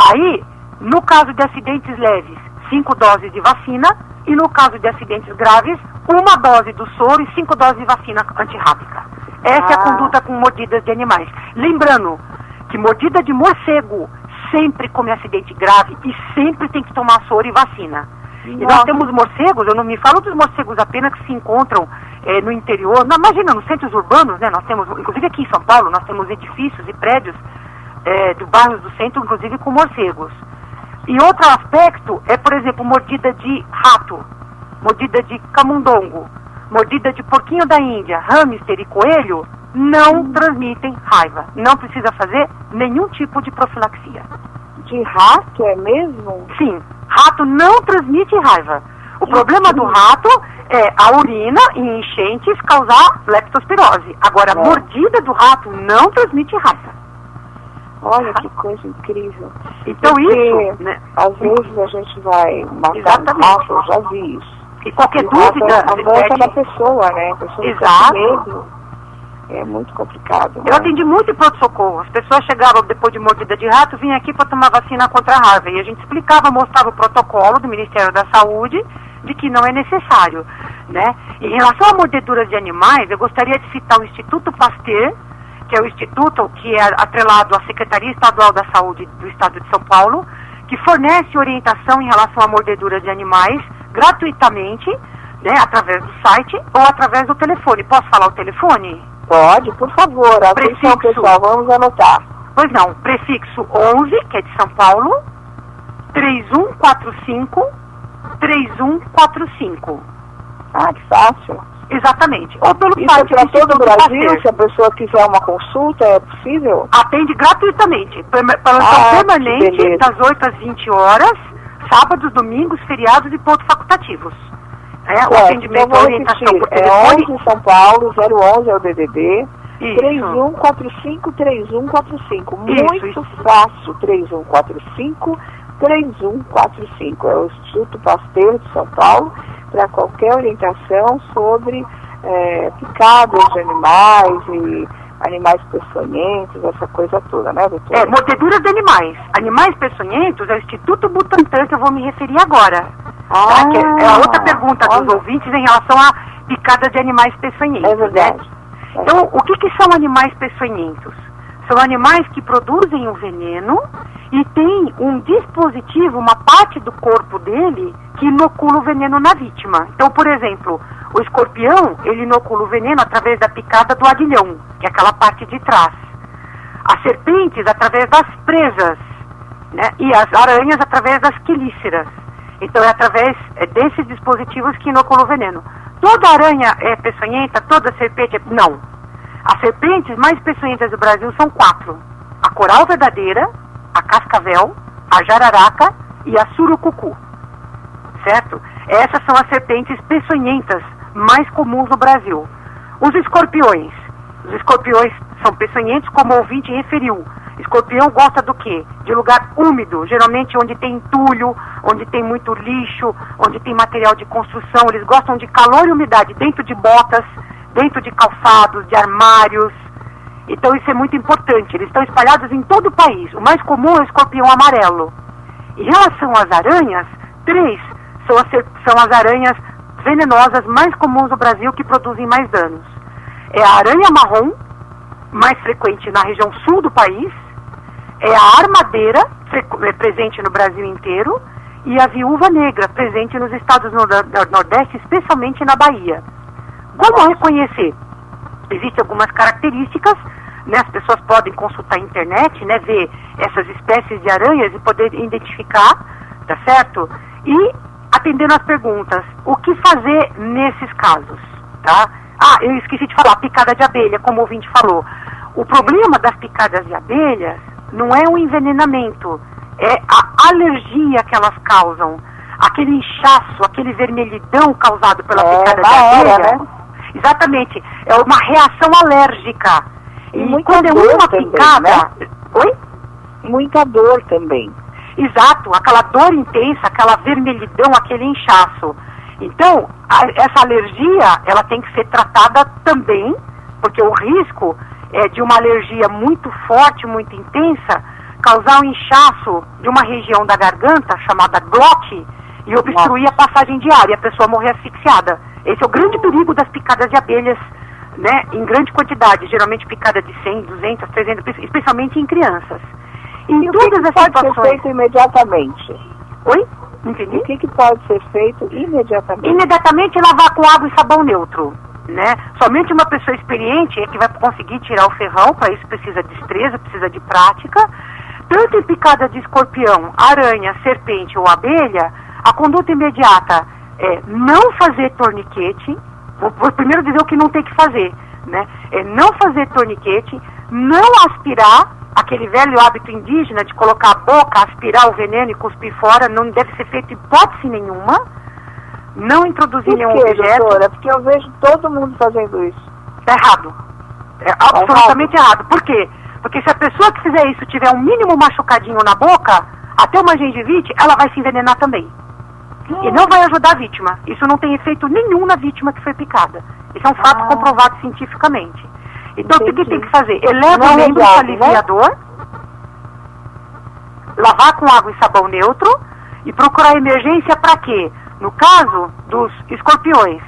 [SPEAKER 3] aí, no caso de acidentes leves, 5 doses de vacina, e no caso de acidentes graves, 1 dose do soro e 5 doses de vacina antirrábica. Essa é a conduta com mordidas de animais. Lembrando que mordida de morcego sempre come acidente grave e sempre tem que tomar soro e vacina. E nós temos morcegos, eu não me falo dos morcegos apenas que se encontram no interior, não, imagina, nos centros urbanos, né, nós temos, inclusive aqui em São Paulo, nós temos edifícios e prédios do bairro do centro, inclusive com morcegos. E outro aspecto é, por exemplo, mordida de rato, mordida de camundongo, mordida de porquinho da Índia, hamster e coelho, não transmitem raiva. Não precisa fazer nenhum tipo de profilaxia.
[SPEAKER 2] De rato, é mesmo?
[SPEAKER 3] Sim, rato não transmite raiva. O problema do rato é a urina em enchentes causar leptospirose. Agora, a mordida do rato não transmite raiva.
[SPEAKER 2] Olha que coisa incrível.
[SPEAKER 3] Então isso, né?
[SPEAKER 2] Às vezes a gente vai matar um rato, eu já vi isso.
[SPEAKER 3] E qualquer dúvida...
[SPEAKER 2] Avança da pessoa, né? A pessoa
[SPEAKER 3] exato.
[SPEAKER 2] Tem medo. É muito complicado.
[SPEAKER 3] Eu atendi muito em pronto-socorro. As pessoas chegavam depois de mordida de rato, vinham aqui para tomar vacina contra a raiva. E a gente explicava, mostrava o protocolo do Ministério da Saúde de que não é necessário, né? Em relação a mordeduras de animais, eu gostaria de citar o Instituto Pasteur, que é o instituto que é atrelado à Secretaria Estadual da Saúde do Estado de São Paulo, que fornece orientação em relação a mordeduras de animais gratuitamente, né, através do site ou através do telefone. Posso falar o telefone?
[SPEAKER 2] Pode, por favor. Atenção, pessoal, vamos anotar.
[SPEAKER 3] Pois não, prefixo 11, que é de São Paulo, 3145-3145.
[SPEAKER 2] Ah, que fácil.
[SPEAKER 3] Exatamente. Ou pelo
[SPEAKER 2] isso
[SPEAKER 3] site
[SPEAKER 2] para todo o Brasil, se a pessoa quiser uma consulta, é possível?
[SPEAKER 3] Atende gratuitamente, plantão permanente, das 8 às 20 horas, sábados, domingos, feriados e pontos facultativos. O atendimento,
[SPEAKER 2] então
[SPEAKER 3] orientação por
[SPEAKER 2] telefone. É 11 São Paulo, 011 é o DDD, 3145-3145. Muito fácil, 3145-3145. É o Instituto Pasteur de São Paulo, para qualquer orientação sobre picadas de animais e animais peçonhentos, essa coisa toda, né, doutora?
[SPEAKER 3] Mordeduras de animais. Animais peçonhentos é o Instituto Butantan que eu vou me referir agora. Que é a outra pergunta dos ouvintes em relação a picadas de animais peçonhentos.
[SPEAKER 2] É verdade.
[SPEAKER 3] Né? Então, o que são animais peçonhentos? São animais que produzem um veneno e tem um dispositivo, uma parte do corpo dele, que inocula o veneno na vítima. Então, por exemplo, o escorpião, ele inocula o veneno através da picada do aguilhão, que é aquela parte de trás. As serpentes, através das presas, né? E as aranhas, através das quelíceras. Então, é através desses dispositivos que inoculam o veneno. Toda aranha é peçonhenta? Toda serpente é... Não. As serpentes mais peçonhentas do Brasil são 4. A coral verdadeira, a cascavel, a jararaca e a surucucu. Certo? Essas são as serpentes peçonhentas mais comuns no Brasil. Os escorpiões são peçonhentos, como o ouvinte referiu. Escorpião gosta do quê? De lugar úmido, geralmente onde tem entulho, onde tem muito lixo, onde tem material de construção. Eles gostam de calor e umidade dentro de botas, dentro de calçados, de armários. Então isso é muito importante. Eles estão espalhados em todo o país. O mais comum é o escorpião amarelo. Em relação às aranhas, 3 são as aranhas venenosas mais comuns no Brasil que produzem mais danos. É a aranha marrom, mais frequente na região sul do país, é a armadeira, presente no Brasil inteiro, e a viúva negra, presente nos estados do Nordeste, especialmente na Bahia. Como reconhecer? Existem algumas características, né? As pessoas podem consultar a internet, né? Ver essas espécies de aranhas e poder identificar, tá certo? E, atendendo as perguntas, o que fazer nesses casos, tá? Eu esqueci de falar, picada de abelha, como o ouvinte falou. O problema das picadas de abelhas não é o envenenamento, é a alergia que elas causam, aquele inchaço, aquele vermelhidão causado pela picada de abelha. Né? Exatamente, é uma reação alérgica. E quando é uma picada...
[SPEAKER 2] Né? Oi? Muita dor também.
[SPEAKER 3] Exato, aquela dor intensa, aquela vermelhidão, aquele inchaço. Então, essa alergia, ela tem que ser tratada também, porque o risco é de uma alergia muito forte, muito intensa, causar um inchaço de uma região da garganta, chamada glote, e obstruir a passagem de ar, e a pessoa morrer asfixiada. Esse é o grande perigo das picadas de abelhas, né, em grande quantidade, geralmente picada de 100, 200, 300, especialmente em crianças. Em
[SPEAKER 2] E
[SPEAKER 3] todas
[SPEAKER 2] o que
[SPEAKER 3] as
[SPEAKER 2] pode
[SPEAKER 3] situações...
[SPEAKER 2] ser feito imediatamente?
[SPEAKER 3] Oi? Entendi?
[SPEAKER 2] O que pode ser feito imediatamente?
[SPEAKER 3] Imediatamente lavar com água e sabão neutro, né? Somente uma pessoa experiente é que vai conseguir tirar o ferrão, para isso precisa de destreza, precisa de prática. Tanto em picada de escorpião, aranha, serpente ou abelha, a conduta imediata é não fazer torniquete. Vou primeiro dizer o que não tem que fazer, né? É não fazer torniquete, não aspirar, aquele velho hábito indígena de colocar a boca, aspirar o veneno e cuspir fora, não deve ser feito em hipótese nenhuma. Não introduzir nenhum objeto.
[SPEAKER 2] Doutora? Porque eu vejo todo mundo fazendo isso.
[SPEAKER 3] Tá errado. É absolutamente errado. Por quê? Porque se a pessoa que fizer isso tiver um mínimo machucadinho na boca, até uma gengivite, ela vai se envenenar também. E não vai ajudar a vítima. Isso não tem efeito nenhum na vítima que foi picada. Isso é um fato comprovado cientificamente. Então, o que tem que fazer? Eleva o lenço aliviador, lavar com água e sabão neutro e procurar emergência para quê? No caso dos escorpiões,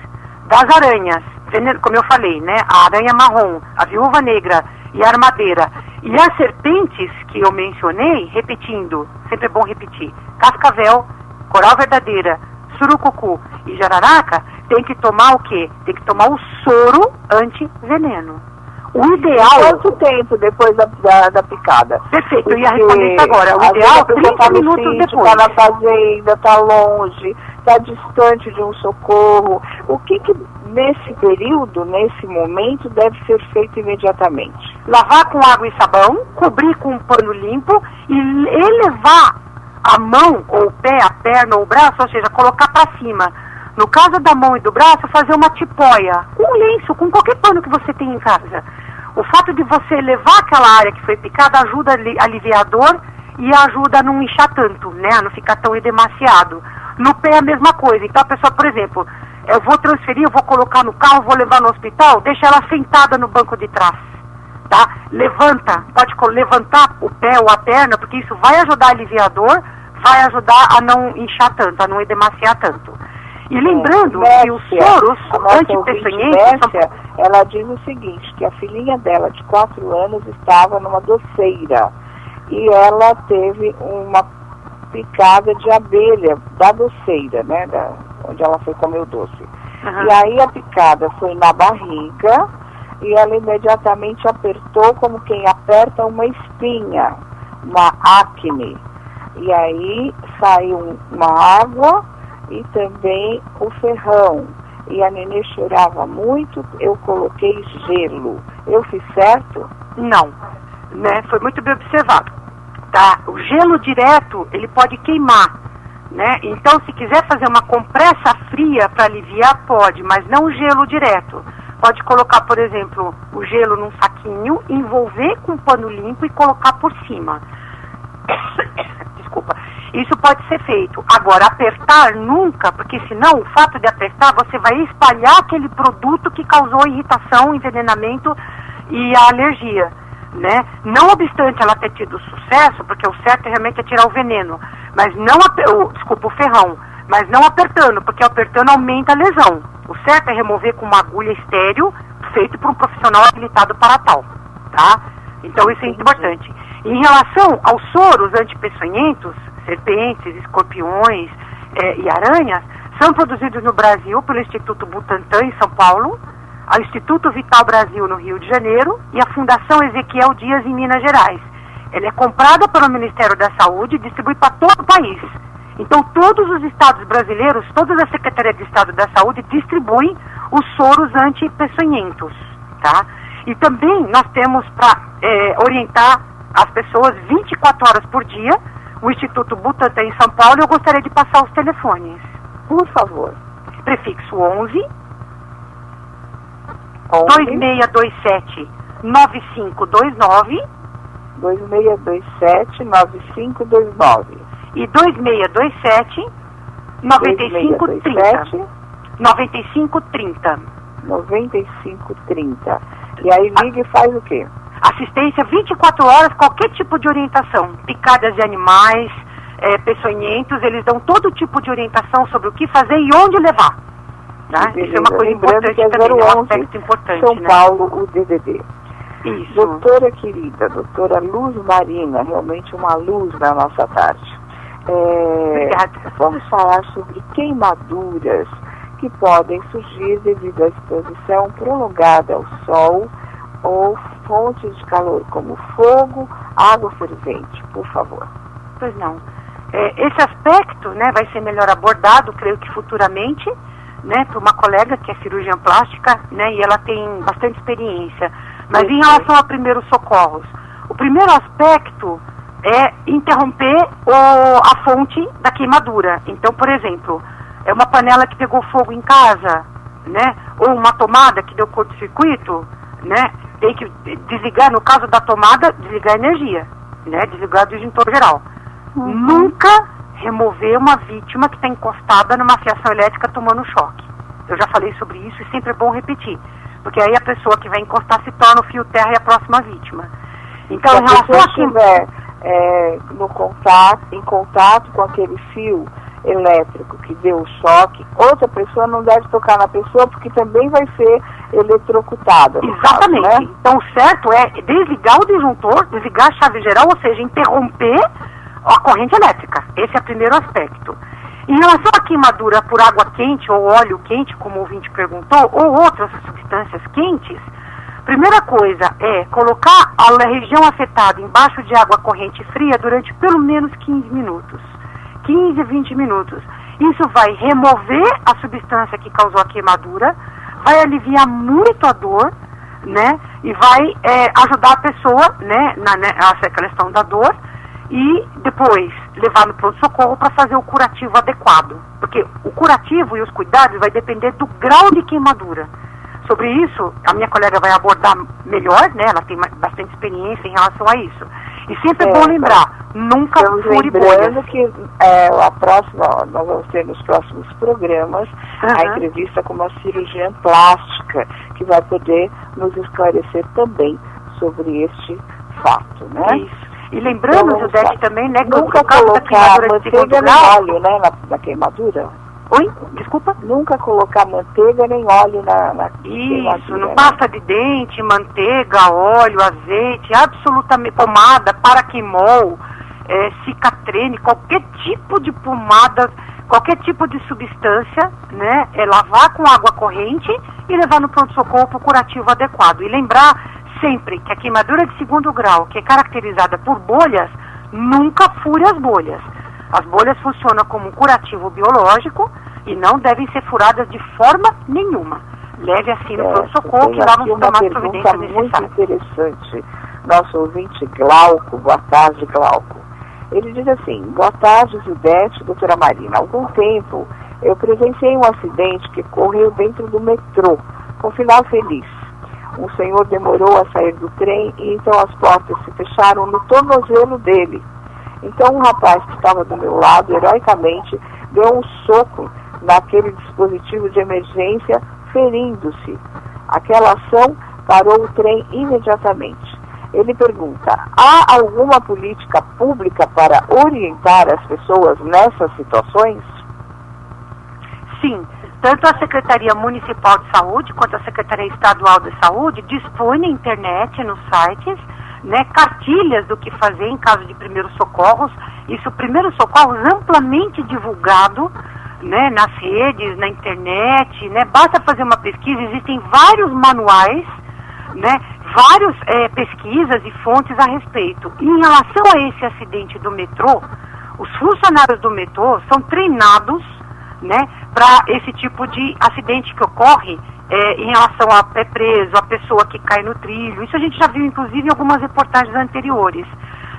[SPEAKER 3] das aranhas, veneno, como eu falei, né? A aranha marrom, a viúva negra e a armadeira. E as serpentes que eu mencionei, repetindo, sempre é bom repetir, cascavel, coral verdadeira, surucucu e jararaca, tem que tomar o quê? Tem que tomar o soro anti-veneno. O ideal...
[SPEAKER 2] Quanto tempo depois da picada?
[SPEAKER 3] Perfeito, eu ia responder isso agora. O ideal, 30 minutos depois.
[SPEAKER 2] Está na fazenda, está longe, está distante de um socorro. O que nesse período, nesse momento, deve ser feito imediatamente?
[SPEAKER 3] Lavar com água e sabão, cobrir com um pano limpo e elevar a mão, ou o pé, a perna ou o braço, ou seja, colocar para cima. No caso da mão e do braço, fazer uma tipóia, com um lenço, com qualquer pano que você tem em casa. O fato de você elevar aquela área que foi picada ajuda a aliviar a dor e ajuda a não inchar tanto, né? A não ficar tão edemaciado. No pé é a mesma coisa. Então a pessoa, por exemplo, eu vou transferir, eu vou colocar no carro, vou levar no hospital, deixa ela sentada no banco de trás, tá? Levanta, pode levantar o pé ou a perna, porque isso vai ajudar a aliviar a dor, vai ajudar a não inchar tanto, a não edemaciar tanto. E lembrando que os soros antipeçonhentos...
[SPEAKER 2] Ela diz o seguinte, que a filhinha dela de 4 anos estava numa doceira e ela teve uma picada de abelha da doceira, né, onde ela foi comer o doce. E aí a picada foi na barriga e ela imediatamente apertou como quem aperta uma espinha, uma acne. E aí saiu uma água e também o ferrão. E a nenê chorava muito, eu coloquei gelo. Eu fiz certo?
[SPEAKER 3] Não, né? Foi muito bem observado. Tá? O gelo direto, ele pode queimar, né? Então, se quiser fazer uma compressa fria para aliviar, pode, mas não o gelo direto. Pode colocar, por exemplo, o gelo num saquinho, envolver com um pano limpo e colocar por cima. Desculpa. Isso pode ser feito. Agora, apertar nunca, porque senão o fato de apertar, você vai espalhar aquele produto que causou irritação, envenenamento e a alergia, né? Não obstante ela ter tido sucesso, porque o certo realmente é tirar o veneno, mas não, o ferrão, mas não apertando, porque apertando aumenta a lesão. O certo é remover com uma agulha estéril, feito por um profissional habilitado para tal, tá? Então isso é importante. Em relação aos soros antipeçonhentos, serpentes, escorpiões e aranhas, são produzidos no Brasil pelo Instituto Butantan, em São Paulo, ao Instituto Vital Brasil, no Rio de Janeiro, e a Fundação Ezequiel Dias, em Minas Gerais. Ela é comprada pelo Ministério da Saúde e distribuída para todo o país. Então, todos os estados brasileiros, todas as secretarias de Estado da Saúde distribuem os soros antipeçonhentos, tá? E também nós temos para orientar as pessoas 24 horas por dia, o Instituto Butantan em São Paulo. Eu gostaria de passar os telefones.
[SPEAKER 2] Por favor.
[SPEAKER 3] Prefixo 11 2627 9529
[SPEAKER 2] 2627 9529
[SPEAKER 3] e 2627 9530 9530
[SPEAKER 2] 9530. E aí liga e faz o quê?
[SPEAKER 3] Assistência 24 horas, qualquer tipo de orientação. Picadas de animais, peçonhentos, eles dão todo tipo de orientação sobre o que fazer e onde levar. Tá? Isso é uma coisa importante também, é um aspecto importante.
[SPEAKER 2] São Paulo, o DDD.
[SPEAKER 3] Isso.
[SPEAKER 2] Doutora querida, doutora Luz Marina, realmente uma luz na nossa tarde.
[SPEAKER 3] Obrigada.
[SPEAKER 2] Vamos falar sobre queimaduras que podem surgir devido à exposição prolongada ao sol ou fontes de calor, como fogo, água fervente, por favor.
[SPEAKER 3] Pois não. Esse aspecto, né, vai ser melhor abordado, creio que futuramente, né, por uma colega que é cirurgiã plástica, né, e ela tem bastante experiência. Mas em relação a primeiros socorros, o primeiro aspecto é interromper a fonte da queimadura. Então, por exemplo, é uma panela que pegou fogo em casa, né, ou uma tomada que deu curto-circuito, né, tem que desligar, no caso da tomada, desligar a energia, né, desligar o disjuntor geral. Nunca remover uma vítima que está encostada numa fiação elétrica tomando choque. Eu já falei sobre isso e sempre é bom repetir, porque aí a pessoa que vai encostar se torna o fio terra e a próxima vítima. Então,
[SPEAKER 2] se
[SPEAKER 3] em relação
[SPEAKER 2] a
[SPEAKER 3] a
[SPEAKER 2] pessoa estiver em contato com aquele fio elétrico que deu o choque, outra pessoa não deve tocar na pessoa, porque também vai ser eletrocutada.
[SPEAKER 3] Exatamente.
[SPEAKER 2] Caso, né?
[SPEAKER 3] Então, o certo é desligar o disjuntor, desligar a chave geral, ou seja, interromper a corrente elétrica. Esse é o primeiro aspecto. Em relação à queimadura por água quente ou óleo quente, como o ouvinte perguntou, ou outras substâncias quentes, primeira coisa é colocar a região afetada embaixo de água corrente fria durante pelo menos 15 minutos. 15 a 20 minutos. Isso vai remover a substância que causou a queimadura, vai aliviar muito a dor, né? E vai ajudar a pessoa, né, nessa questão da dor, e depois levar no pronto-socorro para fazer o curativo adequado. Porque o curativo e os cuidados vai depender do grau de queimadura. Sobre isso, a minha colega vai abordar melhor, né? Ela tem bastante experiência em relação a isso. E sempre é bom lembrar, nunca fure bolhas.
[SPEAKER 2] Lembrando que nós vamos ter nos próximos programas a entrevista com uma cirurgiã plástica, que vai poder nos esclarecer também sobre este fato, né?
[SPEAKER 3] Isso. E lembrando, Judete, também, né,
[SPEAKER 2] nunca colocar manteiga nem óleo, né, na queimadura.
[SPEAKER 3] Oi? Desculpa?
[SPEAKER 2] Nunca colocar manteiga nem óleo na queimadura.
[SPEAKER 3] Isso, não pasta de dente, manteiga, óleo, azeite, absolutamente, pomada, paraquimol, cicatrine, qualquer tipo de pomada, qualquer tipo de substância, né, lavar com água corrente e levar no pronto-socorro para o curativo adequado. E lembrar sempre que a queimadura de segundo grau, que é caracterizada por bolhas, nunca fure as bolhas. As bolhas funcionam como um curativo biológico e não devem ser furadas de forma nenhuma. Leve assim no pronto-socorro, que lá vamos tomar as providências necessárias.
[SPEAKER 2] Muito interessante. Nosso ouvinte Glauco, boa tarde, Glauco. Ele diz assim: boa tarde, Judete, doutora Marina. Há algum tempo eu presenciei um acidente que ocorreu dentro do metrô, com final feliz. Um senhor demorou a sair do trem e então as portas se fecharam no tornozelo dele. Então um rapaz que estava do meu lado, heroicamente, deu um soco naquele dispositivo de emergência, ferindo-se. Aquela ação parou o trem imediatamente. Ele pergunta: há alguma política pública para orientar as pessoas nessas situações?
[SPEAKER 3] Sim. Tanto a Secretaria Municipal de Saúde quanto a Secretaria Estadual de Saúde dispõe na internet, nos sites, né, cartilhas do que fazer em caso de primeiros socorros. Isso, primeiros socorros amplamente divulgado, né, nas redes, na internet, né, basta fazer uma pesquisa, existem vários manuais, né, várias pesquisas e fontes a respeito. E em relação a esse acidente do metrô, os funcionários do metrô são treinados, né, para esse tipo de acidente que ocorre em relação a pé preso, a pessoa que cai no trilho. Isso a gente já viu, inclusive, em algumas reportagens anteriores,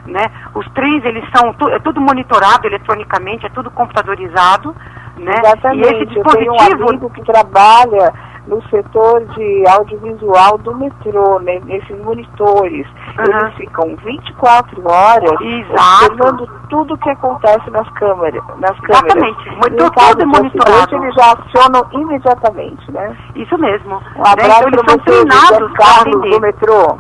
[SPEAKER 3] né? Os trens, eles são é tudo monitorado eletronicamente, é tudo computadorizado, né?
[SPEAKER 2] Exatamente.
[SPEAKER 3] E esse dispositivo...
[SPEAKER 2] Eu tenho um amigo que trabalha no setor de audiovisual do metrô, né, nesses monitores. Eles ficam 24 horas observando tudo o que acontece nas câmeras.
[SPEAKER 3] Exatamente. Tudo é monitorado.
[SPEAKER 2] Eles já acionam imediatamente, né?
[SPEAKER 3] Isso mesmo.
[SPEAKER 2] Um abraço,
[SPEAKER 3] então, eles são treinados para atender.
[SPEAKER 2] Do metrô.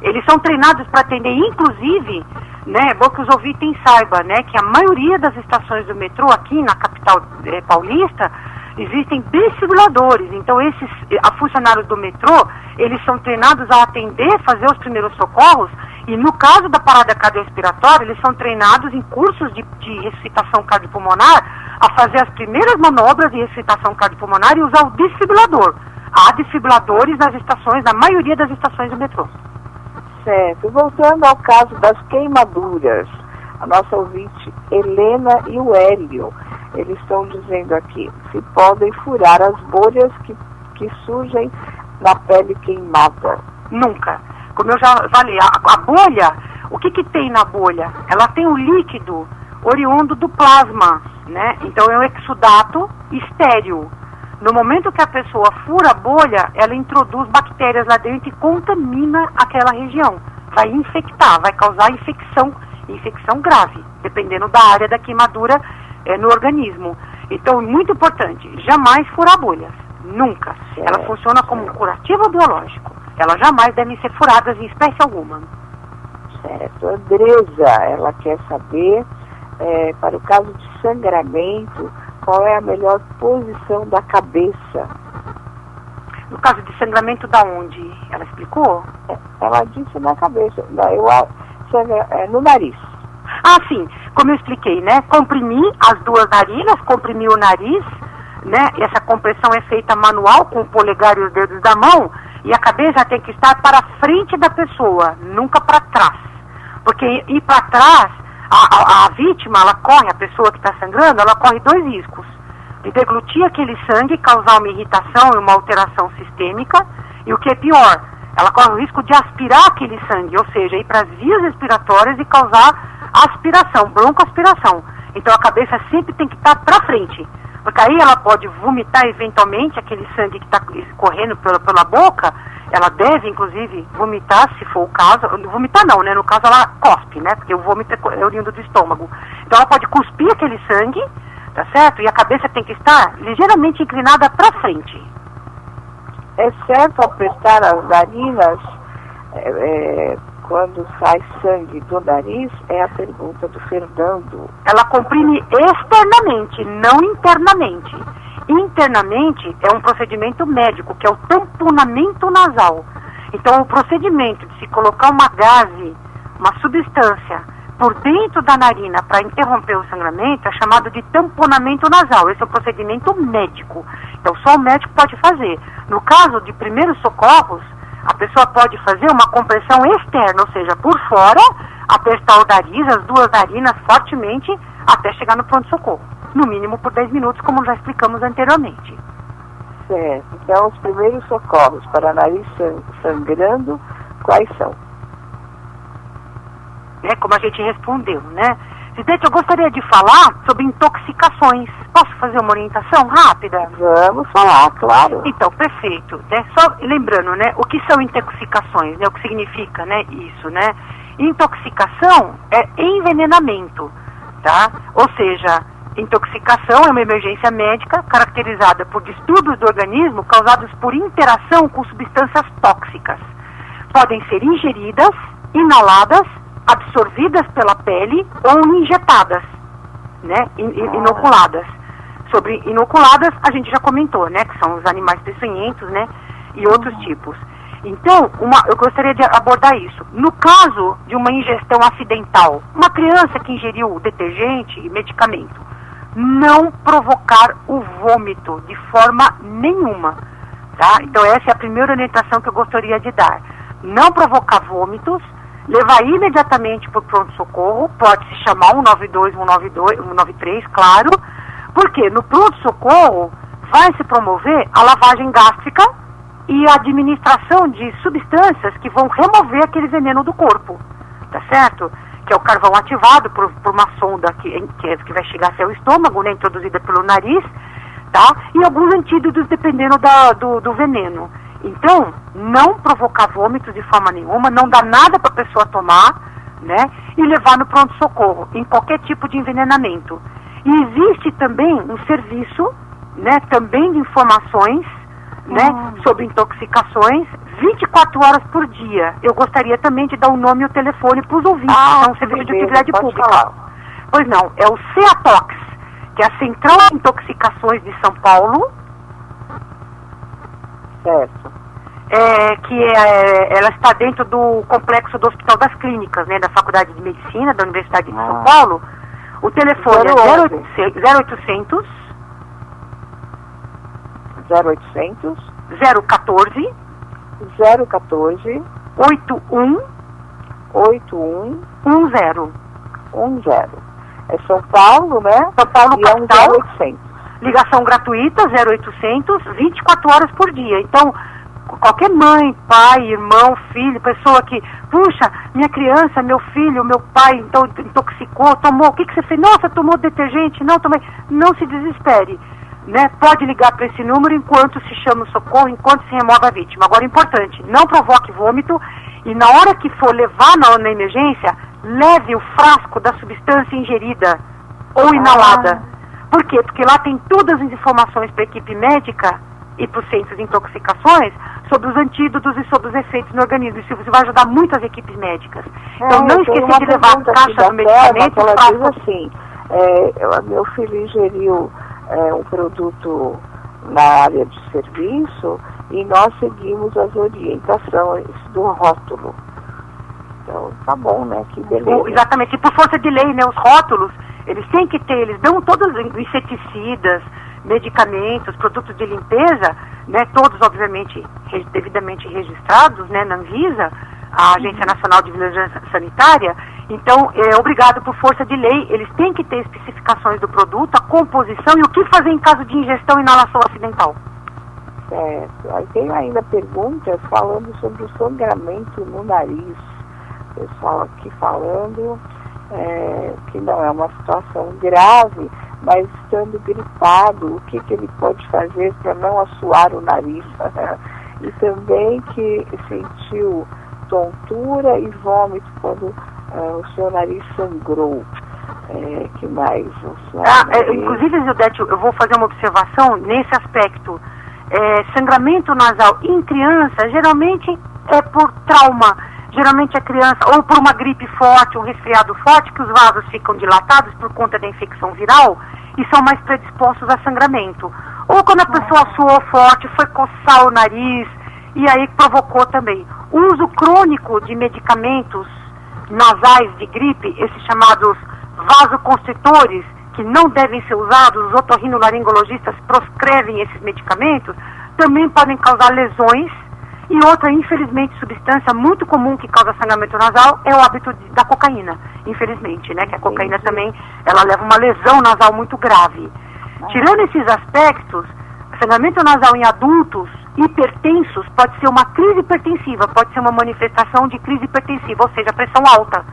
[SPEAKER 3] Eles são treinados para atender, inclusive, né, é bom que os ouvintes saibam, né, que a maioria das estações do metrô aqui na capital paulista, Existem desfibriladores, então esses funcionários do metrô, eles são treinados a atender, fazer os primeiros socorros, e no caso da parada cardiorrespiratória, eles são treinados em cursos de ressuscitação cardiopulmonar a fazer as primeiras manobras de ressuscitação cardiopulmonar e usar o desfibrilador. Há desfibriladores nas estações, na maioria das estações do metrô.
[SPEAKER 2] Certo. Voltando ao caso das queimaduras, a nossa ouvinte Helena e o Hélio, eles estão dizendo aqui, se podem furar as bolhas que surgem na pele queimada.
[SPEAKER 3] Nunca. Como eu já falei, a bolha, o que tem na bolha? Ela tem um líquido oriundo do plasma, né? Então é um exudato estéril. No momento que a pessoa fura a bolha, ela introduz bactérias lá dentro e contamina aquela região. Vai infectar, vai causar infecção grave, dependendo da área da queimadura no organismo. Então, muito importante, jamais furar bolhas. Nunca. Ela funciona como um curativo biológico. Elas jamais devem ser furadas em espécie alguma.
[SPEAKER 2] Certo. Andresa, ela quer saber, para o caso de sangramento, qual é a melhor posição da cabeça?
[SPEAKER 3] No caso de sangramento, da onde? Ela explicou?
[SPEAKER 2] Ela disse na cabeça, no nariz.
[SPEAKER 3] Ah, sim. Como eu expliquei, né? Comprimir as duas narinas, comprimir o nariz, né? E essa compressão é feita manual com o polegar e os dedos da mão, e a cabeça tem que estar para frente da pessoa, nunca para trás. Porque ir para trás, a vítima, ela corre, a pessoa que está sangrando, ela corre 2 riscos. De deglutir aquele sangue, causar uma irritação e uma alteração sistêmica, e o que é pior, ela corre o risco de aspirar aquele sangue, ou seja, ir para as vias respiratórias e causar aspiração, broncoaspiração. Então a cabeça sempre tem que estar para frente, porque aí ela pode vomitar eventualmente aquele sangue que está correndo pela boca. Ela deve, inclusive, vomitar, se for o caso. Vomitar não, né? No caso, ela cospe, né? Porque o vômito é oriundo do estômago. Então, ela pode cuspir aquele sangue, tá certo? E a cabeça tem que estar ligeiramente inclinada para frente.
[SPEAKER 2] É certo apertar as narinas quando sai sangue do nariz? É a pergunta do Fernando.
[SPEAKER 3] Ela comprime externamente, não internamente. Internamente é um procedimento médico, que é o tamponamento nasal. Então, o procedimento de se colocar uma gase, uma substância, por dentro da narina para interromper o sangramento é chamado de tamponamento nasal. Esse é um procedimento médico. Então, só o médico pode fazer. No caso de primeiros socorros, a pessoa pode fazer uma compressão externa, ou seja, por fora, apertar o nariz, as duas narinas fortemente, até chegar no pronto-socorro. No mínimo por 10 minutos, como já explicamos anteriormente.
[SPEAKER 2] Certo. Então, os primeiros socorros para nariz sangrando, quais são?
[SPEAKER 3] Como a gente respondeu, né? Presidente, eu gostaria de falar sobre intoxicações. Posso fazer uma orientação rápida?
[SPEAKER 2] Vamos falar, claro.
[SPEAKER 3] Então, perfeito. Né? Só lembrando, né? O que são intoxicações, né? O que significa, né? Isso, né? Intoxicação é envenenamento, tá? Ou seja, intoxicação é uma emergência médica caracterizada por distúrbios do organismo causados por interação com substâncias tóxicas. Podem ser ingeridas, inaladas, absorvidas pela pele ou injetadas, né? Inoculadas. Sobre inoculadas, a gente já comentou, né? Que são os animais peçonhentos, né? E outros tipos. Então, eu gostaria de abordar isso. No caso de uma ingestão acidental, uma criança que ingeriu detergente e medicamento, não provocar o vômito de forma nenhuma, tá? Então, essa é a primeira orientação que eu gostaria de dar. Não provocar vômitos, levar imediatamente para o pronto-socorro, pode se chamar 192, 193, claro, porque no pronto-socorro vai se promover a lavagem gástrica e a administração de substâncias que vão remover aquele veneno do corpo, tá certo? Que é o carvão ativado por uma sonda que vai chegar até o estômago, né, introduzida pelo nariz, tá? E alguns antídotos dependendo do veneno. Então, não provocar vômitos de forma nenhuma, não dar nada para a pessoa tomar, né? E levar no pronto-socorro, em qualquer tipo de envenenamento. E existe também um serviço, né, também de informações, né, sobre intoxicações, 24 horas por dia. Eu gostaria também de dar o nome e o telefone para os ouvintes, é um serviço de utilidade pública. Falar. Pois não, é o CEATOX, que é a Central de Intoxicações de São Paulo.
[SPEAKER 2] Certo.
[SPEAKER 3] Ela está dentro do complexo do Hospital das Clínicas, né, da Faculdade de Medicina da Universidade de São Paulo. O telefone é 0800 014 81 10.
[SPEAKER 2] É São Paulo, né?
[SPEAKER 3] São Paulo, capital.
[SPEAKER 2] 0800.
[SPEAKER 3] Ligação gratuita, 0800, 24 horas por dia. Então, qualquer mãe, pai, irmão, filho, pessoa que, puxa, minha criança, meu filho, meu pai, então, intoxicou, tomou, o que você fez? Nossa, tomou detergente? Não, tomei. Não se desespere, né? Pode ligar para esse número enquanto se chama o socorro, enquanto se remove a vítima. Agora, importante, não provoque vômito e na hora que for levar na emergência, leve o frasco da substância ingerida ou inalada. Por quê? Porque lá tem todas as informações para a equipe médica e para os centros de intoxicações sobre os antídotos e sobre os efeitos no organismo. Isso vai ajudar muito as equipes médicas. Então não esqueça de levar a caixa do medicamento.
[SPEAKER 2] Ela diz assim, meu filho ingeriu um produto na área de serviço e nós seguimos as orientações do rótulo. Então, tá bom, né? Que beleza.
[SPEAKER 3] Exatamente. E por força de lei, né? Os rótulos, eles têm que ter, eles dão todos os inseticidas, medicamentos, produtos de limpeza, né? Todos, obviamente, devidamente registrados, né? Na Anvisa, a Agência Nacional de Vigilância Sanitária. Então, obrigado por força de lei, eles têm que ter especificações do produto, a composição e o que fazer em caso de ingestão e inalação acidental.
[SPEAKER 2] Certo. Aí tem ainda perguntas falando sobre o sangramento no nariz. Pessoal aqui falando que não é uma situação grave, mas estando gripado, o que ele pode fazer para não assoar o nariz? E também que sentiu tontura e vômito quando o seu nariz sangrou. Que mais?
[SPEAKER 3] Inclusive, Zildete, eu vou fazer uma observação nesse aspecto. Sangramento nasal em criança geralmente é por trauma. Geralmente a criança, ou por uma gripe forte, um resfriado forte, que os vasos ficam dilatados por conta da infecção viral e são mais predispostos a sangramento. Ou quando a pessoa suou forte, foi coçar o nariz e aí provocou também. O uso crônico de medicamentos nasais de gripe, esses chamados vasoconstritores, que não devem ser usados, os otorrinolaringologistas proscrevem esses medicamentos, também podem causar lesões. E outra, infelizmente, substância muito comum que causa sangramento nasal é o hábito da cocaína, infelizmente, né? Que a cocaína também, ela leva uma lesão nasal muito grave. Tirando esses aspectos, sangramento nasal em adultos hipertensos pode ser uma crise hipertensiva, pode ser uma manifestação de crise hipertensiva, ou seja, pressão alta.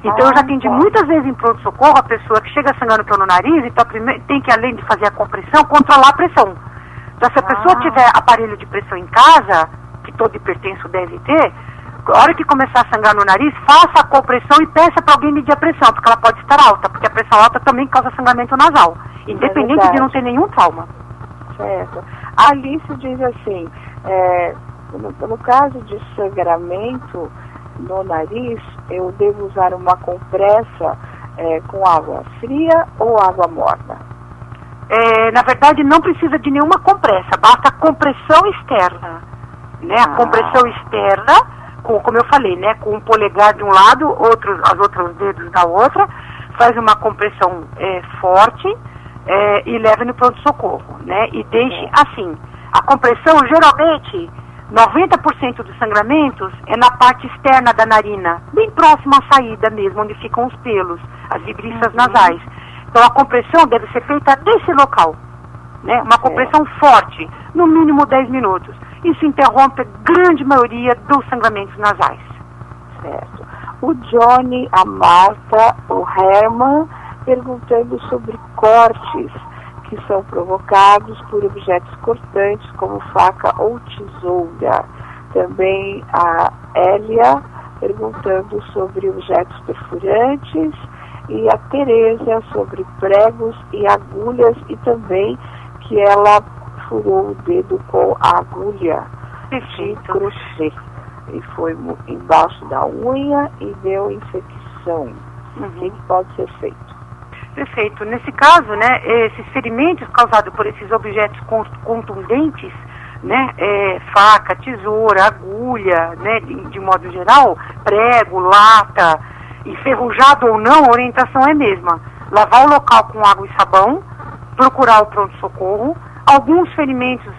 [SPEAKER 3] Então eu já atendi muitas vezes em pronto-socorro a pessoa que chega sangrando pelo nariz, então tem que, além de fazer a compressão, controlar a pressão. Então se a pessoa tiver aparelho de pressão em casa, que todo hipertenso deve ter, a hora que começar a sangrar no nariz, faça a compressão e peça para alguém medir a pressão, porque ela pode estar alta, porque a pressão alta também causa sangramento nasal, independente de não ter nenhum trauma.
[SPEAKER 2] Certo. A Alice diz assim, no caso de sangramento no nariz, eu devo usar uma compressa com água fria ou água morna?
[SPEAKER 3] Na verdade, não precisa de nenhuma compressa, basta compressão externa. Né, a compressão externa, como eu falei, né, com um polegar de um lado, os outros dedos da outra, faz uma compressão forte e leva no pronto-socorro, né, e deixe assim. A compressão, geralmente, 90% dos sangramentos é na parte externa da narina, bem próxima à saída mesmo, onde ficam os pelos, as vibriças nasais. Então a compressão deve ser feita desse local, né, uma compressão forte, no mínimo 10 minutos. Isso interrompe a grande maioria dos sangramentos nasais.
[SPEAKER 2] Certo. O Johnny, a Marta, o Herman, perguntando sobre cortes que são provocados por objetos cortantes, como faca ou tesoura. Também a Elia, perguntando sobre objetos perfurantes. E a Tereza, sobre pregos e agulhas, e também que ela furou o dedo com a agulha de crochê e foi embaixo da unha e deu infecção. O que pode ser feito?
[SPEAKER 3] Perfeito. Nesse caso, né, esses ferimentos causados por esses objetos contundentes, né, faca, tesoura, agulha, né, de modo geral, prego, lata, enferrujado ou não, a orientação é a mesma. Lavar o local com água e sabão, procurar o pronto-socorro. Alguns ferimentos,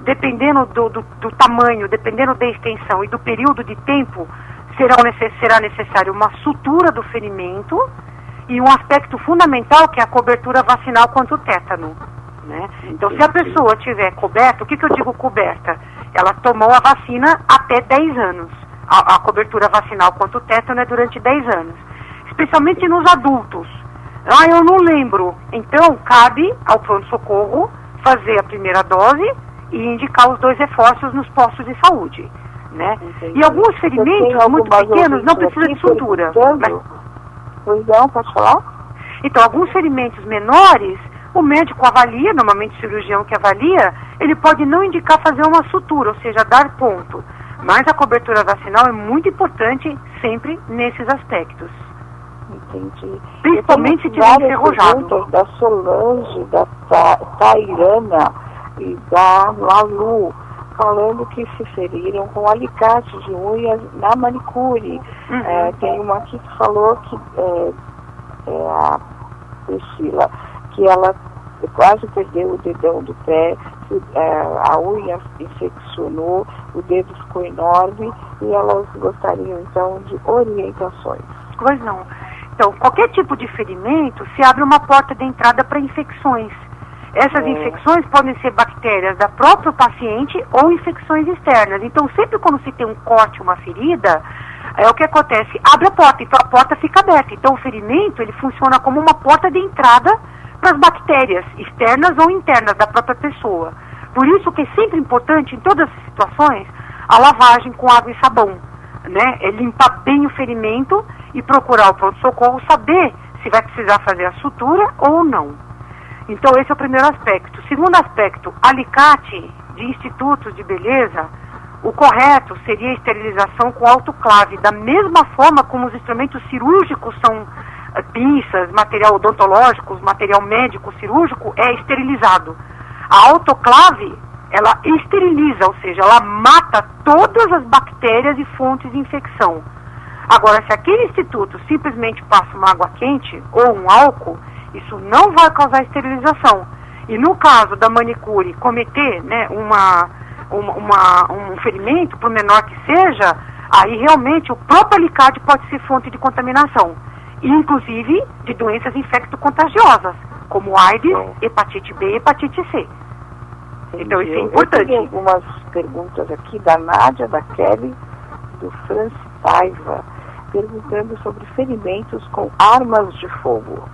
[SPEAKER 3] dependendo do tamanho, dependendo da extensão e do período de tempo, será necessário uma sutura do ferimento e um aspecto fundamental que é a cobertura vacinal contra o tétano, né? Então, se a pessoa tiver coberta, o que eu digo coberta? Ela tomou a vacina até 10 anos. A cobertura vacinal contra o tétano é durante 10 anos. Especialmente nos adultos. Eu não lembro. Então, cabe ao pronto-socorro fazer a primeira dose e indicar os 2 reforços nos postos de saúde, né? E alguns ferimentos muito pequenos não precisam de sutura.
[SPEAKER 2] Pois não, pode falar?
[SPEAKER 3] Então, alguns ferimentos menores, o médico avalia, normalmente o cirurgião que avalia, ele pode não indicar fazer uma sutura, ou seja, dar ponto. Mas a cobertura vacinal é muito importante sempre nesses aspectos.
[SPEAKER 2] Entendi.
[SPEAKER 3] Principalmente se tiver enferrujado.
[SPEAKER 2] Da Solange, da Tairana e da Lalu, falando que se feriram com alicate de unhas na manicure. Tem uma aqui que falou que a Priscila, que ela quase perdeu o dedão do pé, a unha infeccionou, o dedo ficou enorme e elas gostariam então de orientações.
[SPEAKER 3] Pois não. Então, qualquer tipo de ferimento se abre uma porta de entrada para infecções. Essas infecções podem ser bactérias da própria paciente ou infecções externas. Então, sempre quando se tem um corte, uma ferida, o que acontece? Abre a porta, então a porta fica aberta. Então, o ferimento, ele funciona como uma porta de entrada para as bactérias externas ou internas da própria pessoa. Por isso que é sempre importante, em todas as situações, a lavagem com água e sabão, né? É limpar bem o ferimento e procurar o pronto-socorro, saber se vai precisar fazer a sutura ou não. Então, esse é o primeiro aspecto. Segundo aspecto, alicate de institutos de beleza, o correto seria a esterilização com autoclave, da mesma forma como os instrumentos cirúrgicos são pinças, material odontológico, material médico cirúrgico é esterilizado. A autoclave, ela esteriliza, ou seja, ela mata todas as bactérias e fontes de infecção. Agora, se aquele instituto simplesmente passa uma água quente ou um álcool, isso não vai causar esterilização. E no caso da manicure cometer, né, um ferimento, por menor que seja, aí realmente o próprio alicate pode ser fonte de contaminação, inclusive de doenças infecto-contagiosas, como AIDS, hepatite B e hepatite C. Então isso é importante.
[SPEAKER 2] Tem algumas perguntas aqui da Nádia, da Kelly, do Francis Paiva, perguntando sobre ferimentos com armas de fogo.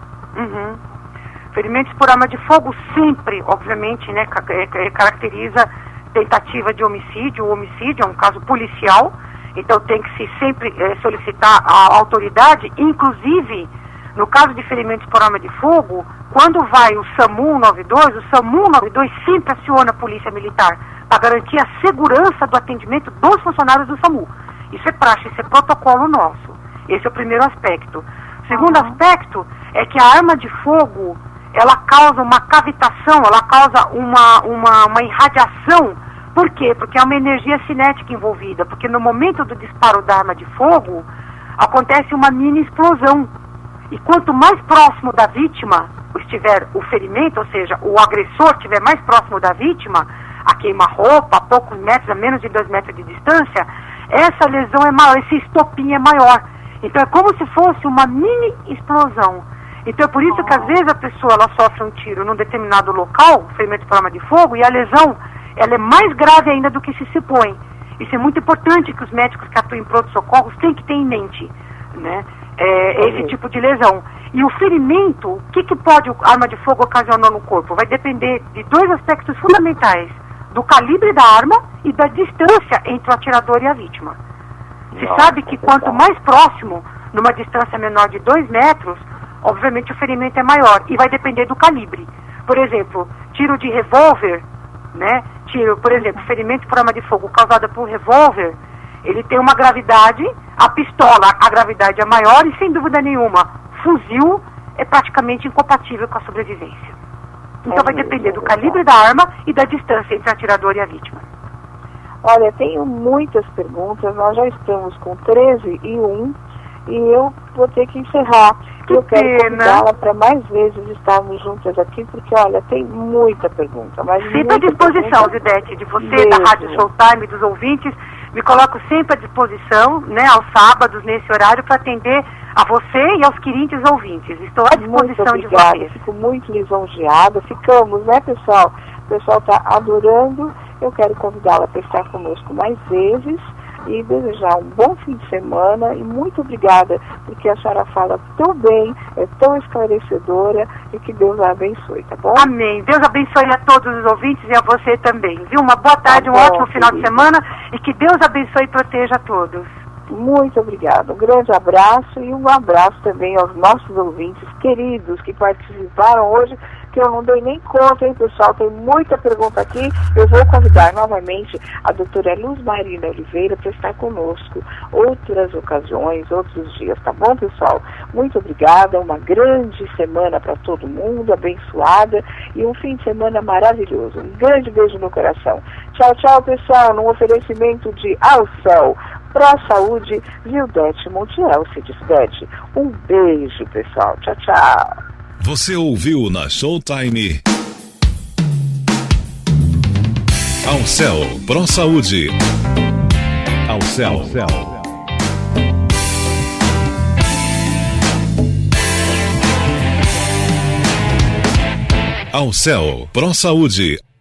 [SPEAKER 3] Ferimentos por arma de fogo sempre, obviamente, né, caracteriza tentativa de homicídio. O homicídio é um caso policial, então tem que se sempre solicitar a autoridade, inclusive no caso de ferimentos por arma de fogo, quando vai o SAMU 192, o SAMU 192 sempre aciona a polícia militar para garantir a segurança do atendimento dos funcionários do SAMU. Isso é praxe, isso é protocolo nosso. Esse é o primeiro aspecto. O segundo aspecto é que a arma de fogo, ela causa uma cavitação, ela causa uma irradiação. Por quê? Porque há uma energia cinética envolvida, porque no momento do disparo da arma de fogo, acontece uma mini explosão. E quanto mais próximo da vítima estiver o ferimento, ou seja, o agressor estiver mais próximo da vítima, a queima-roupa, a poucos metros, a menos de 2 metros de distância, essa lesão é maior, esse estopim é maior. Então é como se fosse uma mini explosão. Então é por isso que às vezes a pessoa ela sofre um tiro num determinado local, ferimento por arma de fogo, e a lesão ela é mais grave ainda do que se supõe. Isso é muito importante que os médicos que atuam em pronto-socorros têm que ter em mente, né? Esse tipo de lesão. E o ferimento, o que pode a arma de fogo ocasionar no corpo? Vai depender de 2 aspectos fundamentais: do calibre da arma e da distância entre o atirador e a vítima. Se sabe que quanto mais próximo, numa distância menor de 2 metros, obviamente o ferimento é maior e vai depender do calibre. Por exemplo, tiro de revólver, né? Por exemplo, ferimento por arma de fogo causada por revólver, ele tem uma gravidade, a pistola, a gravidade é maior e sem dúvida nenhuma, fuzil é praticamente incompatível com a sobrevivência. Então vai depender do calibre da arma e da distância entre o atirador e a vítima.
[SPEAKER 2] Olha, tenho muitas perguntas, nós já estamos com 13:01 e eu vou ter que encerrar. Eu quero convidá-la para mais vezes estarmos juntas aqui, porque, olha, tem muita pergunta.
[SPEAKER 3] Sempre à disposição, Zidete, de você, mesmo. Da Rádio Showtime, dos ouvintes. Me coloco sempre à disposição, né, aos sábados, nesse horário, para atender a você e aos queridos ouvintes. Estou à disposição de vocês.
[SPEAKER 2] Fico muito lisonjeada. Ficamos, né, pessoal? O pessoal está adorando. Eu quero convidá-la para estar conosco mais vezes e desejar um bom fim de semana e muito obrigada, porque a senhora fala tão bem, é tão esclarecedora e que Deus a abençoe, tá bom?
[SPEAKER 3] Amém. Deus abençoe a todos os ouvintes e a você também, viu? Uma boa tarde, um ótimo final de semana e que Deus abençoe e proteja a todos.
[SPEAKER 2] Muito obrigada. Um grande abraço e um abraço também aos nossos ouvintes queridos que participaram hoje, que eu não dei nem conta, hein, pessoal? Tem muita pergunta aqui. Eu vou convidar novamente a doutora Luz Marina Oliveira para estar conosco outras ocasiões, outros dias, tá bom, pessoal? Muito obrigada. Uma grande semana para todo mundo, abençoada e um fim de semana maravilhoso. Um grande beijo no coração. Tchau, tchau, pessoal. Num oferecimento de Ao Céu, Pro Saúde, Zildete Montiel se despede. Um beijo, pessoal. Tchau, tchau.
[SPEAKER 1] Você ouviu na Showtime Ao Céu, Pro Saúde. Ao Céu. Ao Céu, Pro Saúde.